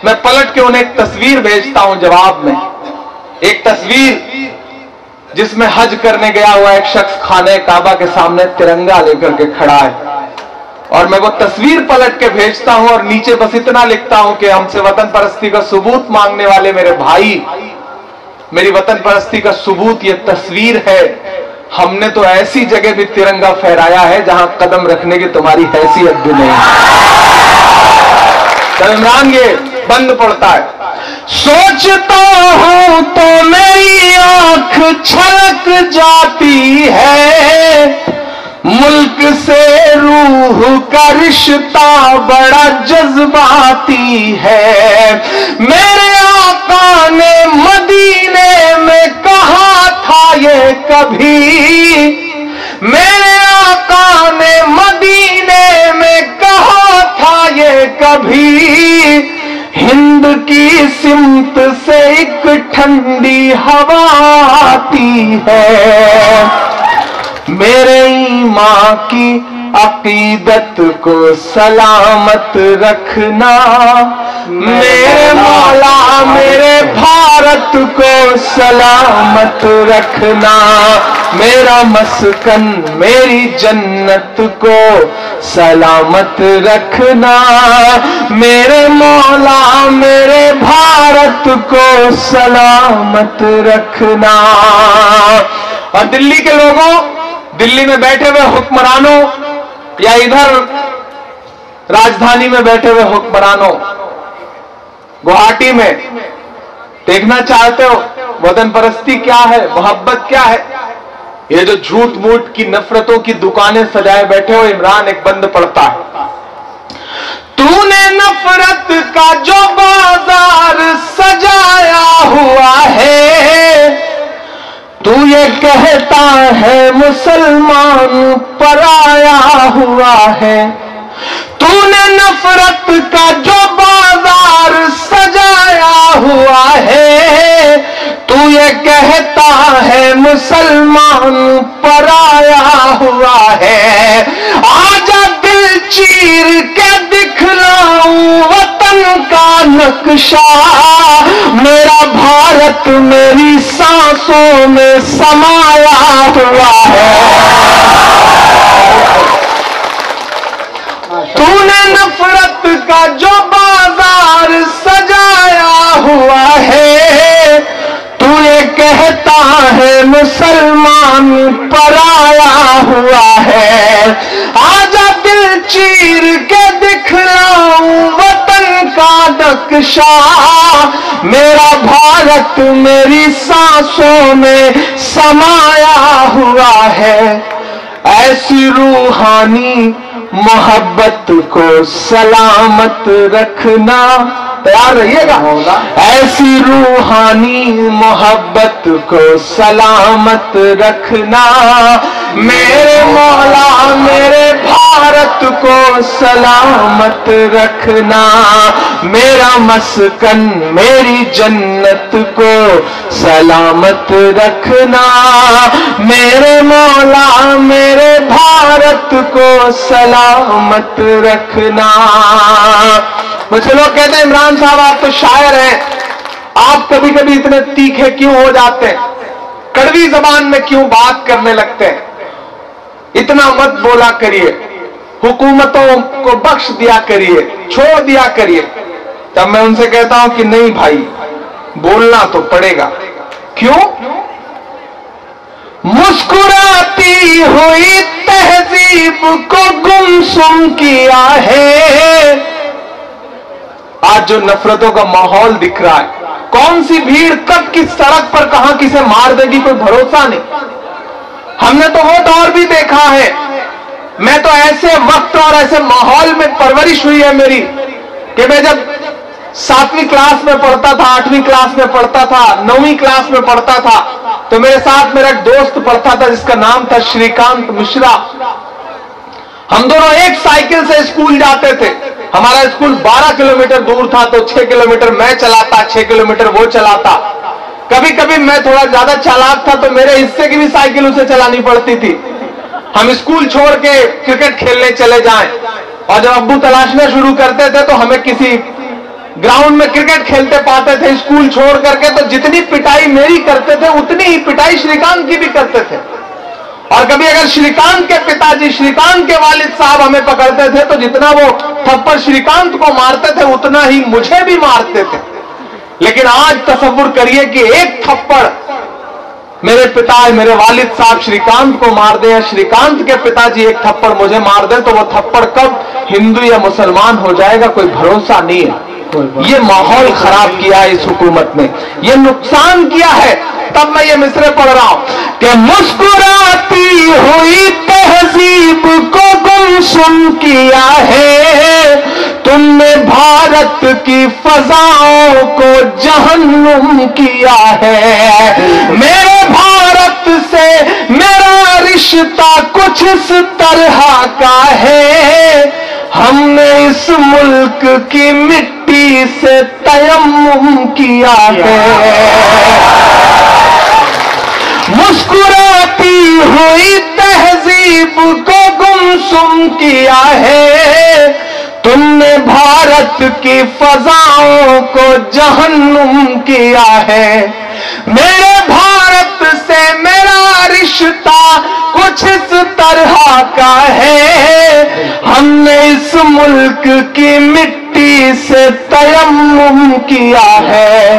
मैं पलट के उन्हें एक तस्वीर भेजता हूं जवाब में। एक तस्वीर जिसमें हज करने गया हुआ एक शख्स खाने काबा के सामने तिरंगा लेकर के खड़ा है, और मैं वो तस्वीर पलट के भेजता हूं और नीचे बस इतना लिखता हूं कि हमसे वतन परस्ती का सबूत मांगने वाले मेरे भाई, मेरी वतन परस्ती का सबूत ये तस्वीर है। हमने तो ऐसी जगह भी तिरंगा फहराया है जहां कदम रखने की तुम्हारी हैसियत भी नहीं। तो इमरान ये बंद पड़ता है। सोचता हूं तो मेरी आंख छलक जाती है, मुल्क से रूह का रिश्ता बड़ा जज्बाती है। मेरे आका ने मदीने में कहा था ये कभी, मेरे आका ने मदीने में कहा था ये कभी, हिंद की सिमत से एक ठंडी हवा आती है। मेरे ईमान की अकीदत को सलामत रखना, मेरे मौला मेरे भारत को सलामत रखना, मेरा मस्कन मेरी जन्नत को सलामत रखना, मेरे मौला मेरे भारत को सलामत रखना। और दिल्ली के लोगों, दिल्ली में बैठे हुए हुक्मरानों या इधर राजधानी में बैठे हुए हुक्मरानों, गुवाहाटी में देखना चाहते हो वतन परस्ती क्या है, मोहब्बत क्या है? یہ جو جھوٹ موٹ کی نفرتوں کی دکانیں سجائے بیٹھے ہو، عمران ایک بند پڑتا ہے، تو نے نفرت کا جو بازار سجایا ہوا ہے، تو یہ کہتا ہے مسلمان پرایا ہوا ہے، تو نے نفرت کا جو بازار سجایا ہوا ہے، تو یہ کہتا ہے مسلمان پرایا ہوا ہے، آجا دل چیر کے دکھلاؤں وطن کا نقشہ، میرا بھارت میری سانسوں میں سمایا ہوا ہے، تو نے نفرت کا جو بازار سجایا ہوا ہے، تو یہ کہتا ہے مسلمان پرایا ہوا ہے، آجا دل چیر کے دکھلاؤں وطن کا نقشہ، میرا بھارت میری سانسوں میں سمایا ہوا ہے، ایسی روحانی محبت کو سلامت رکھنا، تیار رہیے گا، ایسی روحانی محبت کو سلامت رکھنا، میرے مولا میرے بھارت کو سلامت رکھنا، میرا مسکن میری جنت کو سلامت رکھنا، میرے مولا میرے بھارت کو سلامت رکھنا۔ مجھے لوگ کہتے ہیں عمران صاحب آپ تو شاعر ہیں، آپ کبھی کبھی اتنے تیکھے کیوں ہو جاتے ہیں، کڑوی زبان میں کیوں بات کرنے لگتے ہیں، اتنا مت بولا کریے، حکومتوں کو بخش دیا کریے، چھوڑ دیا کریے۔ تب میں ان سے کہتا ہوں کہ نہیں بھائی، بولنا تو پڑے گا۔ کیوں؟ مسکراتی ہوئی تہذیب کو گمسم کیا ہے، آج جو نفرتوں کا ماحول دکھ رہا ہے، کون سی بھیڑ کب کس سڑک پر کہاں کسے مار دے گی کوئی بھروسہ نہیں۔ ہم نے تو وہ دور بھی دیکھا ہے، میں تو ایسے وقت اور ایسے ماحول میں پرورش ہوئی ہے میری کہ میں جب 7ویں کلاس میں پڑھتا تھا، 8ویں کلاس میں پڑھتا تھا، 9ویں کلاس میں پڑھتا تھا، تو میرے ساتھ میرا ایک دوست پڑھتا تھا جس کا نام تھا شری کانت مشرا۔ ہم دونوں ایک سائیکل سے اسکول جاتے تھے، ہمارا اسکول 12 کلومیٹر دور تھا تو 6 کلومیٹر میں چلاتا، 6 کلومیٹر وہ چلاتا۔ کبھی کبھی میں تھوڑا زیادہ چالاک تھا تو میرے حصے کی بھی سائیکل اسے چلانی پڑتی تھی۔ ہم اسکول چھوڑ کے کرکٹ کھیلنے چلے جائیں، اور جب ابو تلاشنا شروع کرتے تھے تو ہمیں کسی گراؤنڈ میں کرکٹ کھیلتے پاتے تھے اسکول چھوڑ کر کے، تو جتنی پٹائی میری کرتے تھے اتنی ہی پٹائی شری کانت کی بھی کرتے تھے، اور کبھی اگر شری کانت کے پتا جی، شری کانت کے والد صاحب ہمیں پکڑتے تھے تو جتنا وہ تھپڑ شری کانت کو مارتے تھے اتنا ہی مجھے بھی مارتے تھے۔ لیکن آج تصور کریے کہ ایک تھپڑ میرے پتا میرے والد صاحب شری کانت کو مار دیں، یا شری کانت کے پتا جی ایک تھپڑ مجھے مار دیں، تو وہ تھپڑ کب ہندو یا مسلمان ہو جائے گا کوئی بھروسہ نہیں ہے۔ یہ ماحول خراب کیا ہے اس حکومت نے، یہ نقصان کیا ہے۔ تب میں یہ مصرے پڑھ رہا ہوں کہ مسکراتی ہوئی تہذیب کو گمسم کیا ہے، تم نے بھارت کی فضاؤں کو جہنم کیا ہے، میرے بھارت سے میرا رشتہ کچھ اس طرح کا ہے، ہم نے اس ملک کی مٹی سے تیمم کیا ہے، مسکراتی ہوئی تہذیب کو گمسم کیا ہے، تم نے بھارت کی فضاؤں کو جہنم کیا ہے، میرے بھارت سے میرا رشتہ کچھ اس طرح کا ہے، ہم نے اس ملک کی مٹی سے تیمم کیا ہے،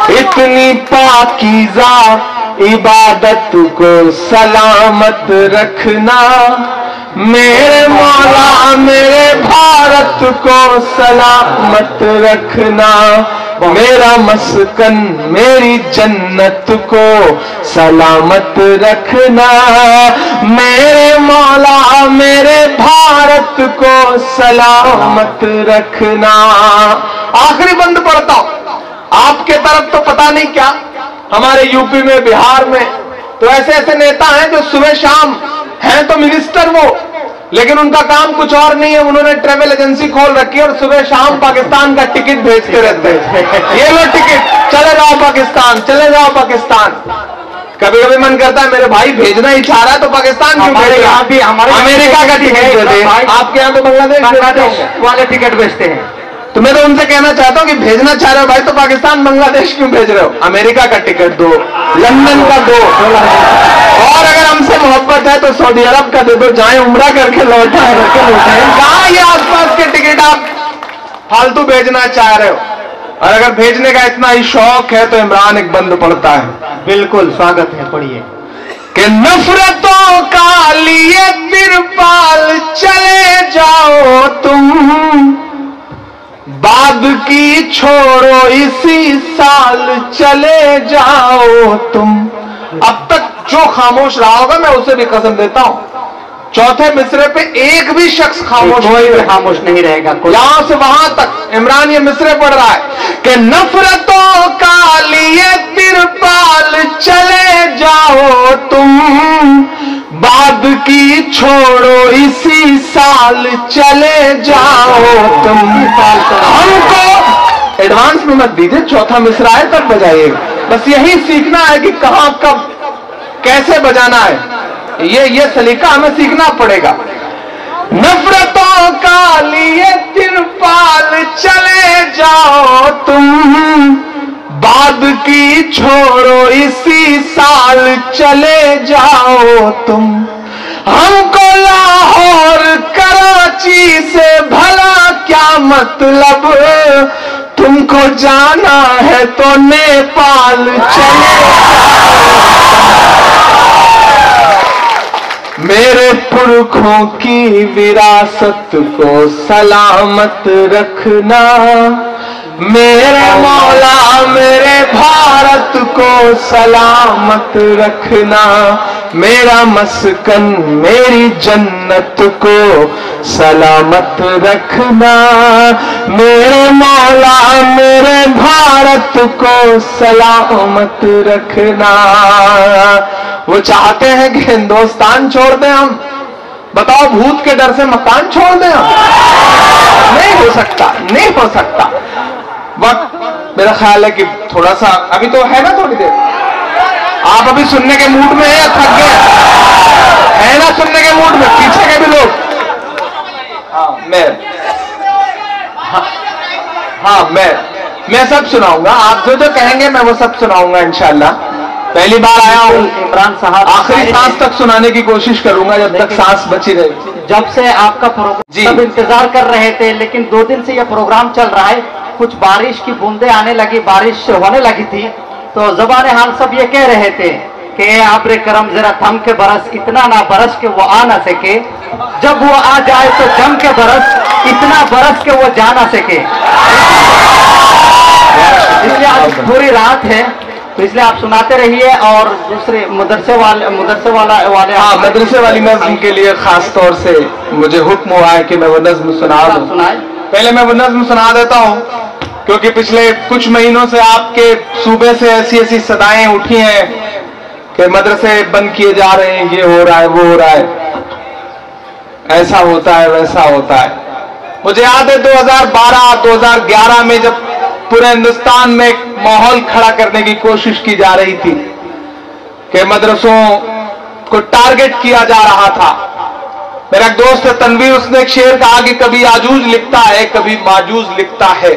اتنی پاکیزہ عبادت کو سلامت رکھنا، میرے مولا میرے بھارت کو سلامت رکھنا، मेरा मस्कन मेरी जन्नत को सलामत रखना, मेरे मौला मेरे भारत को सलामत रखना। आखिरी बंद पढ़ता हूं। आपके तरफ तो पता नहीं क्या, हमारे यूपी में बिहार में तो ऐसे ऐसे नेता हैं जो सुबह शाम हैं तो मिनिस्टर वो, लेकिन उनका काम कुछ और नहीं है। उन्होंने ट्रेवल एजेंसी खोल रखी है और सुबह शाम पाकिस्तान का टिकट भेजते रहते हैं। ये लो टिकट, चले जाओ पाकिस्तान, चले जाओ पाकिस्तान। कभी कभी मन करता है मेरे भाई भेजना ही चाह रहा है तो पाकिस्तान क्यों भेजेगा?
यहाँ भी हमारे
अमेरिका का टिकट दे दे। आपके यहाँ तो बांग्लादेश
वाले टिकट भेजते हैं।
तो मैं तो उनसे कहना चाहता हूं कि भेजना चाह रहे हो भाई तो पाकिस्तान बांग्लादेश क्यों भेज रहे हो? अमेरिका का टिकट दो, लंदन का दो, और अगर हमसे मोहब्बत है तो सऊदी अरब का दे दो, जाए उम्रा करके लौटाए। कहां ये आसपास के टिकट आप फालतू भेजना चाह रहे हो? और अगर भेजने का इतना ही शौक है तो इमरान एक बंद पड़ता है।
बिल्कुल स्वागत है, पढ़िए।
कि नफरतों का लिए तिरपाल चले जाओ तुम, बाद की छोड़ो इसी साल चले जाओ तुम। अब तक जो खामोश रहा होगा मैं उसे भी कसम देता हूं, चौथे मिसरे पे एक भी शख्स खामोश
नहीं रहेगा।
यहां से वहां तक इमरान ये मिसरे पढ़ रहा है कि नफरतों का लिए तिरपाल चले जाओ तुम, बाद की छोड़ो इसी साल चले जाओ तुम। हमको एडवांस में मत दीजिए, चौथा मिसरा है तब बजाइएगा। बस यही सीखना है कि कहां कब कैसे बजाना है, ये सलीका हमें सीखना पड़ेगा। नफरतों का लिए तिरपाल चले जाओ तुम, बाद की छोड़ो इसी साल चले जाओ तुम। हमको लाहौर कराची से भला क्या मतलब, तुमको जाना है तो नेपाल चले मेरे पुरखों की विरासत को सलामत रखना, मेरे मौला मेरे भारत को सलामत रखना, मेरा मस्कन मेरी जन्नत को सलामत रखना, मेरे मौला मेरे भारत को सलामत रखना। वो चाहते हैं कि हिंदुस्तान छोड़ दें हम। बताओ भूत के डर से मकान छोड़ दें हम? नहीं हो सकता, नहीं हो सकता। वक्त मेरा ख्याल है कि थोड़ा सा अभी तो है ना, थोड़ी देर आप अभी सुनने के मूड में है या थक गए है ना? सुनने के मूड में पीछे के भी लोग? मैं सब सुनाऊंगा, आप जो जो कहेंगे मैं वो सब सुनाऊंगा इंशाल्लाह। पहली बार आया हूँ
इमरान साहब,
आखिरी सांस तक सुनाने की कोशिश करूंगा जब तक सांस बची रहेगी।
जब से आपका प्रोग्राम सब इंतजार कर रहे थे, लेकिन 2 दिन से यह प्रोग्राम चल रहा है, कुछ बारिश की बूंदें आने लगी, बारिश होने लगी थी, तो ज़बान हाल सब ये कह रहे थे कि आबरे करम जरा थम के बरस, इतना ना बरस के वो आ ना सके, जब वो आ जाए तो जम के बरस, इतना बरस के वो जा ना सके। इसलिए आज पूरी रात है, तो इसलिए आप सुनाते रहिए। और दूसरे मदरसे वाले
हाँ, मदरसे वाली नज़्म के लिए खास तौर से मुझे हुक्म हुआ है कि मैं वो नज़्म सुना दूं। पहले मैं वो नज़्म सुना देता हूँ, क्योंकि पिछले कुछ महीनों से आपके सूबे से ऐसी ऐसी सदाएं उठी हैं कि मदरसे बंद किए जा रहे हैं, ये हो रहा है, वो हो रहा है, ऐसा होता है, वैसा होता है। मुझे याद है 2012-2011 में जब पूरे हिंदुस्तान में एक माहौल खड़ा करने की कोशिश की जा रही थी कि मदरसों को टारगेट किया जा रहा था। मेरा एक दोस्त है तनवीर, उसने एक शेर कहा कि कभी आजूज लिखता है, कभी माजूज लिखता है,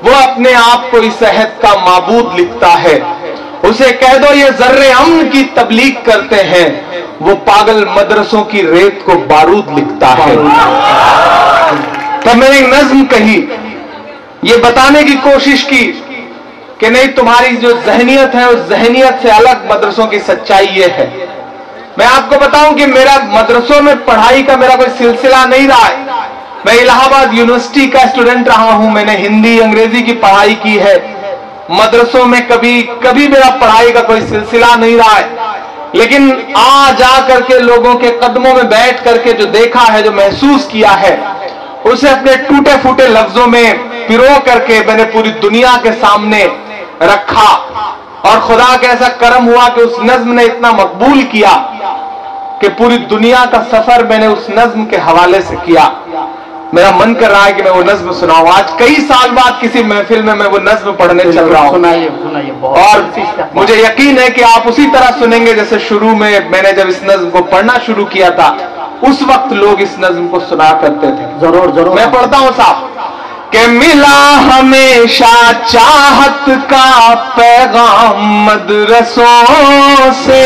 वो अपने आप को इस सेहत का माबूद लिखता है। उसे कह दो ये जर्रे अमन की तबलीग करते हैं, वो पागल मदरसों की रेत को बारूद लिखता है। तब मैंने एक नज्म कही, ये बताने की कोशिश की कि नहीं, तुम्हारी जो जहनियत है उस जहनियत से अलग मदरसों की सच्चाई ये है। मैं आपको बताऊं कि मेरा मदरसों में पढ़ाई का मेरा कोई सिलसिला नहीं रहा है, मैं इलाहाबाद यूनिवर्सिटी का स्टूडेंट रहा हूं, मैंने हिंदी अंग्रेजी की पढ़ाई की है। मदरसों में कभी मेरा पढ़ाई का कोई सिलसिला नहीं रहा है, लेकिन जा करके लोगों के कदमों में बैठ करके जो देखा है, जो महसूस किया है, उसे अपने टूटे फूटे लफ्जों में पिरो करके मैंने पूरी दुनिया के सामने रखा। और खुदा का ऐसा करम हुआ कि उस नज्म ने इतना मकबूल किया कि पूरी दुनिया का सफर मैंने उस नज्म के हवाले से किया। मेरा मन कर रहा है कि मैं वो नज्म सुनाऊं। आज कई साल बाद किसी महफिल में मैं वो नज्म पढ़ने चल रहा हूं।
सुनाइए।
और मुझे यकीन है कि आप उसी तरह सुनेंगे जैसे शुरू में मैंने जब इस नज्म को पढ़ना शुरू किया था, उस वक्त लोग इस नज्म को सुना करते थे।
जरूर
मैं पढ़ता हूं साहब कि मिला हमेशा चाहत का पैगाम मदरसों से।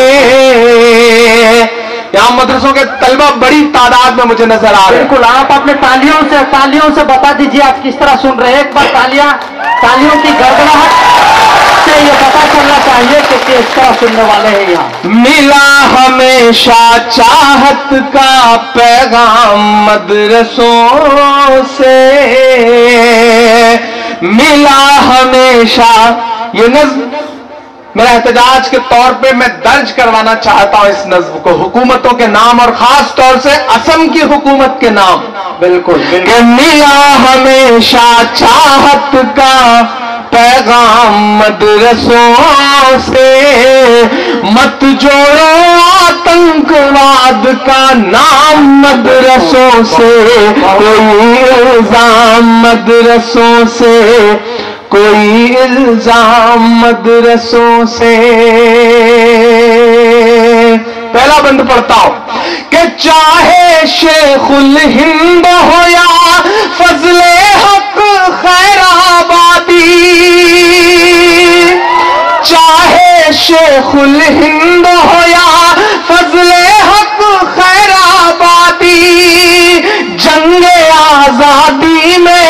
यहां मदरसों के तलबा बड़ी तादाद में मुझे नजर आ रहे हैं।
बिल्कुल, आप अपने तालियों से बता दीजिए आप किस तरह सुन रहे हैं। एक बार तालियों की गड़गड़ाहट से ये पता चलना चाहिए कि किस तरह सुनने वाले हैं यहाँ।
मिला हमेशा चाहत का पैगाम मदरसों से, मिला हमेशा। ये नज्म मेरा एहतजाज के तौर पे मैं दर्ज करवाना चाहता हूं इस नज्म को, हुकूमतों के नाम और खास तौर से असम की हुकूमत के नाम।
बिल्कुल।
मिला हमेशा चाहत का पैगाम मदरसों से, मत जोड़ो आतंकवाद का नाम मदरसों से, कोई इल्जाम मदरसों से, कोई इल्जाम मदरसों से। पहला बंद पढ़ता हूं कि चाहे शेखुल हिंद हो या फजले हक खैराबादी, चाहे शेखुल हिंद हो या फजले हक खैराबादी, जंगे आजादी में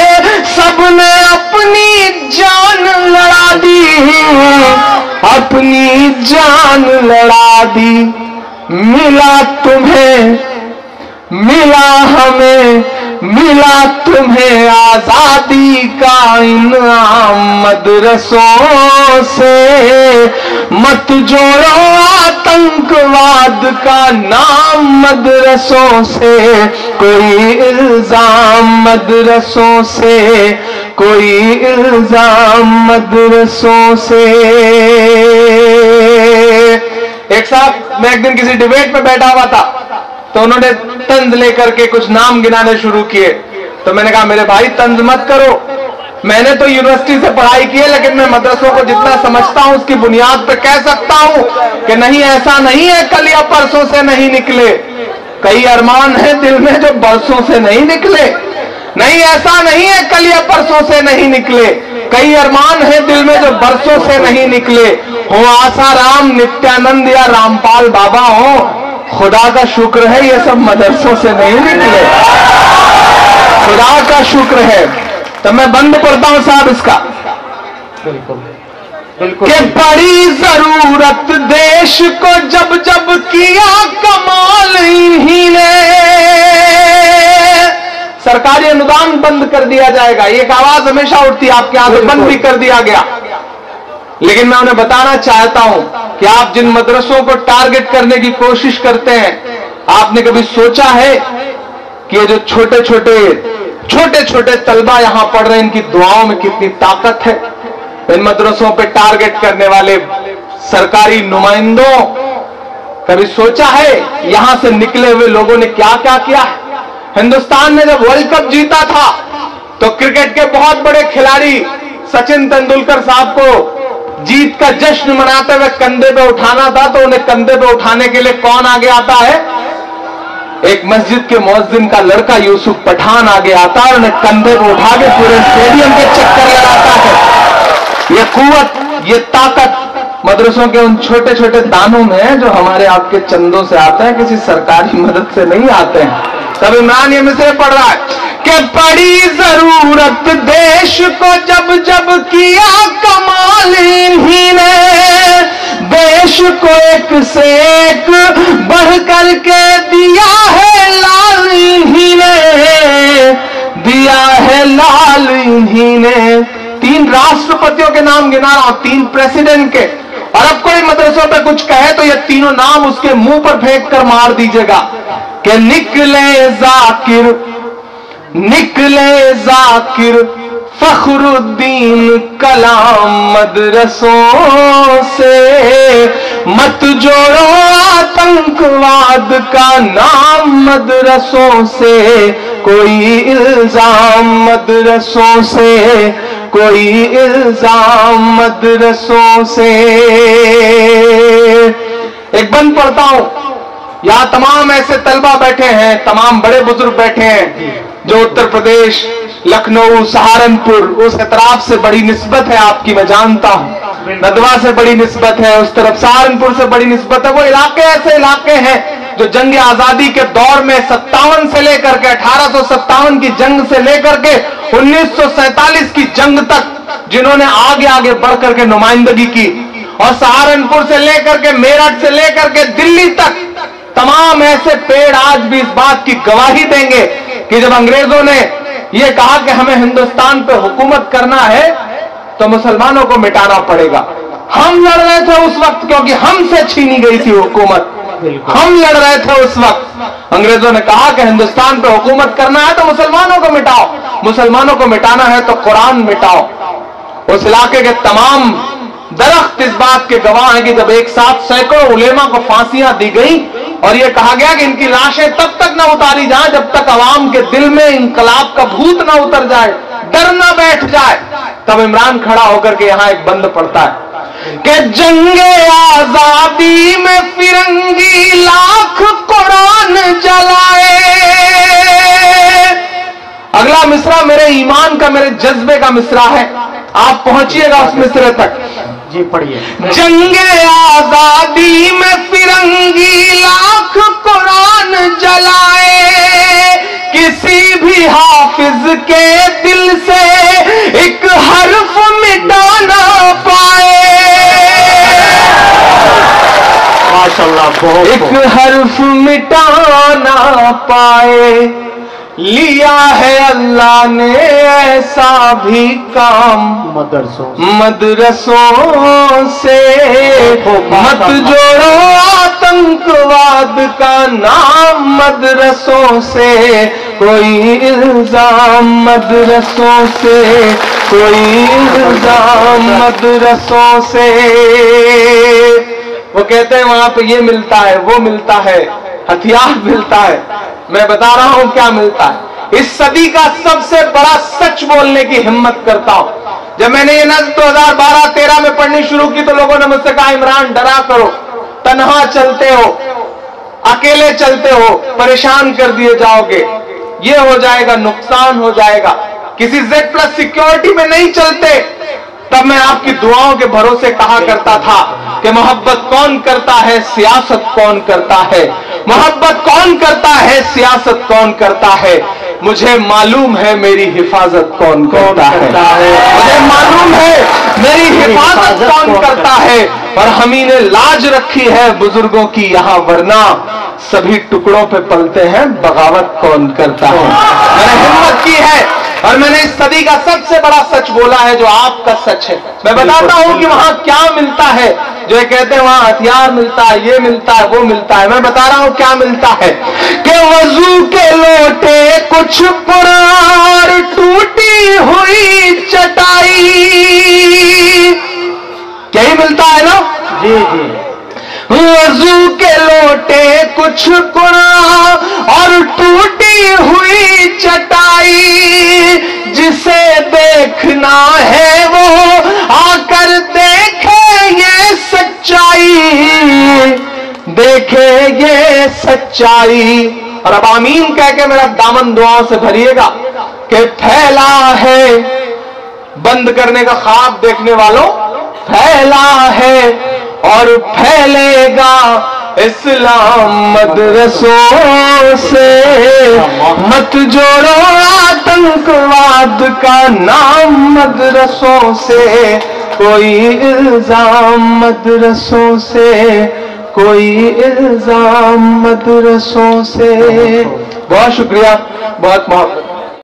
सबने अपनी जान लड़ा दी, अपनी जान लड़ा दी। मिला तुम्हें, मिला हमें, मिला तुम्हें आजादी का इनाम मदरसों से, मत जोड़ो आतंकवाद का नाम मदरसों से, कोई इल्जाम मदरसों से, कोई इल्जाम मदरसों से। एक साहब, मैं एक दिन किसी डिबेट में बैठा हुआ था, तो उन्होंने तंज लेकर के कुछ नाम गिनाने शुरू किए। तो मैंने कहा मेरे भाई तंज मत करो, मैंने तो यूनिवर्सिटी से पढ़ाई की है, लेकिन मैं मदरसों को जितना समझता हूं उसकी बुनियाद पे कह सकता हूं कि नहीं, ऐसा नहीं है कल या परसों से नहीं निकले। कई अरमान है दिल में जो बरसों से नहीं निकले। नहीं, ऐसा नहीं है कल या परसों से नहीं निकले। कई अरमान है दिल में जो बरसों से नहीं निकले। हो आसाराम, नित्यानंद या रामपाल बाबा हो, खुदा का शुक्र है ये सब मदरसों से नहीं निकले। खुदा का शुक्र है। तो मैं बंद पढ़ता हूं साहब इसका।
बिल्कुल बिल्कुल।
कि बड़ी जरूरत देश को जब जब किया कमाल इन्हीं ने, सरकारी अनुदान बंद कर दिया जाएगा, ये एक आवाज हमेशा उठती है आपके यहां से, बंद भी कर दिया गया। लेकिन मैं उन्हें बताना चाहता हूं कि आप जिन मदरसों को टारगेट करने की कोशिश करते हैं, आपने कभी सोचा है कि ये जो छोटे छोटे तलबा यहां पढ़ रहे हैं, इनकी दुआओं में कितनी ताकत है। इन मदरसों पे टारगेट करने वाले सरकारी नुमाइंदों, कभी सोचा है यहां से निकले हुए लोगों ने क्या क्या किया है? हिंदुस्तान ने जब वर्ल्ड कप जीता था तो क्रिकेट के बहुत बड़े खिलाड़ी सचिन तेंदुलकर साहब को जीत का जश्न मनाते हुए कंधे पे उठाना था, तो उन्हें कंधे पे उठाने के लिए कौन आगे आता है? एक मस्जिद के मुअज्जिन का लड़का यूसुफ पठान आगे आता है, उन्हें कंधे पे उठा के पूरे स्टेडियम के चक्कर लगाता है। ये कुव्वत, ये ताकत मदरसों के उन छोटे छोटे दानों में है जो हमारे आपके चंदों से आते हैं, किसी सरकारी मदद से नहीं आते हैं। तब इमरान ये मिसरे पढ़ रहा है कि बड़ी जरूरत देश को जब जब किया कमाल इन्हीं ने, देश को एक से एक बढ़ करके दिया है लाल इन्हीं ने, दिया है लाल इन्हीं ने। 3 राष्ट्रपतियों के नाम गिना रहा हूं, 3 प्रेसिडेंट के। और अब कोई मदरसों पे कुछ कहे तो ये तीनों नाम उसके मुंह पर फेंक कर मार दीजिएगा कि निकले जाकिर फखरुद्दीन कलाम मदरसों से, मत जोड़ो आतंकवाद का नाम मदरसों से, कोई इल्जाम मदरसों से, कोई इल्जाम मदरसों से। एक बंद पढ़ता हूं, यहां तमाम ऐसे तलबा बैठे हैं, तमाम बड़े बुजुर्ग बैठे हैं जो उत्तर प्रदेश, लखनऊ, सहारनपुर, उस एतराफ से बड़ी निस्बत है आपकी, मैं जानता हूं। नदवा से बड़ी निस्बत है, उस तरफ सहारनपुर से बड़ी निस्बत है। वो इलाके ऐसे इलाके हैं जो जंग आजादी के दौर में 57 से लेकर के 1857 की जंग से लेकर के 1947 की जंग तक जिन्होंने आगे आगे बढ़ करके नुमाइंदगी की, और सहारनपुर से लेकर के मेरठ से लेकर के दिल्ली तक तमाम ऐसे पेड़ आज भी इस बात की गवाही देंगे कि जब अंग्रेजों ने यह कहा कि हमें हिंदुस्तान पे हुकूमत करना है तो मुसलमानों को मिटाना पड़ेगा, हम लड़ रहे थे उस वक्त, क्योंकि हमसे छीनी गई थी हुकूमत, हम लड़ रहे थे उस वक्त। अंग्रेजों ने कहा कि हिंदुस्तान पे हुकूमत करना है तो मुसलमानों को मिटाओ, मुसलमानों को मिटाना है तो कुरान मिटाओ। उस इलाके के तमाम दरख्त इस बात के गवाह हैं कि जब एक साथ सैकड़ों उलेमा को फांसियां दी गई और यह कहा गया कि इनकी लाशें तब तक न उतारी जाए जब तक अवाम के दिल में इंकलाब का भूत न उतर जाए, डर न बैठ जाए, तब इमरान खड़ा होकर के यहां एक बंद पड़ता है कि जंगे आजादी में फिरंगी लाख कुरान जलाए। अगला मिसरा मेरे ईमान का, मेरे जज्बे का मिसरा है, आप पहुंचिएगा उस मिसरे तक।
जी पढ़िए।
जंगे आजादी में फिरंगी लाख कुरान जलाए, किसी भी हाफिज के दिल से एक हर्फ मिटा ना पाए,
माशाल्लाह, बहुत
एक हर्फ मिटा ना पाए। लिया है अल्लाह ने ऐसा भी काम मदरसों से, मत जोड़ो आतंकवाद का नाम मदरसों से, कोई इल्जाम मदरसों से, कोई इल्जाम मदरसों से। वो कहते हैं वहां पे ये मिलता है, वो मिलता है, हथियार मिलता है। मैं बता रहा हूं क्या मिलता है। इस सदी का सबसे बड़ा सच बोलने की हिम्मत करता हूं। जब मैंने ये नज़्म 2012-13 में पढ़नी शुरू की तो लोगों ने मुझसे कहा इमरान डरा करो, तन्हा चलते हो, अकेले चलते हो, परेशान कर दिए जाओगे, ये हो जाएगा, नुकसान हो जाएगा, किसी Z+ सिक्योरिटी में नहीं चलते। तब मैं आपकी दुआओं के भरोसे कहा करता था कि मोहब्बत कौन करता है, सियासत कौन करता है, मोहब्बत कौन करता है, सियासत कौन करता है। मुझे मालूम है मेरी हिफाजत कौन करता है, मुझे मालूम है मेरी हिफाजत कौन करता है। और हम ही ने लाज रखी है बुजुर्गों की यहाँ, वरना सभी टुकड़ों पे पलते हैं, बगावत कौन करता है। मैंने हिम्मत की है और मैंने इस सदी का सबसे बड़ा सच बोला है जो आपका सच है। मैं बताता हूं कि वहां क्या मिलता है। जो ये कहते हैं वहां हथियार मिलता है, ये मिलता है, वो मिलता है, मैं बता रहा हूं क्या मिलता है कि वजू के लोटे कुछ पुरार टूटी हुई चटाई, यही मिलता है ना।
जी जी।
वजू के लोटे कुछ कुरान और टूटी हुई चटाई, जिसे देखना है वो आकर देखे ये सच्चाई, देखे ये सच्चाई। और अब आमीन कह के मेरा दामन दुआओं से भरिएगा कि फैला है, बंद करने का ख्वाब देखने वालों, फैला है और फैलेगा इस्लाम मदरसों से, मत जोड़ो आतंकवाद का नाम मदरसों से, कोई इल्जाम मदरसों से, कोई इल्जाम मदरसों से। बहुत शुक्रिया, बहुत मोहब्बत।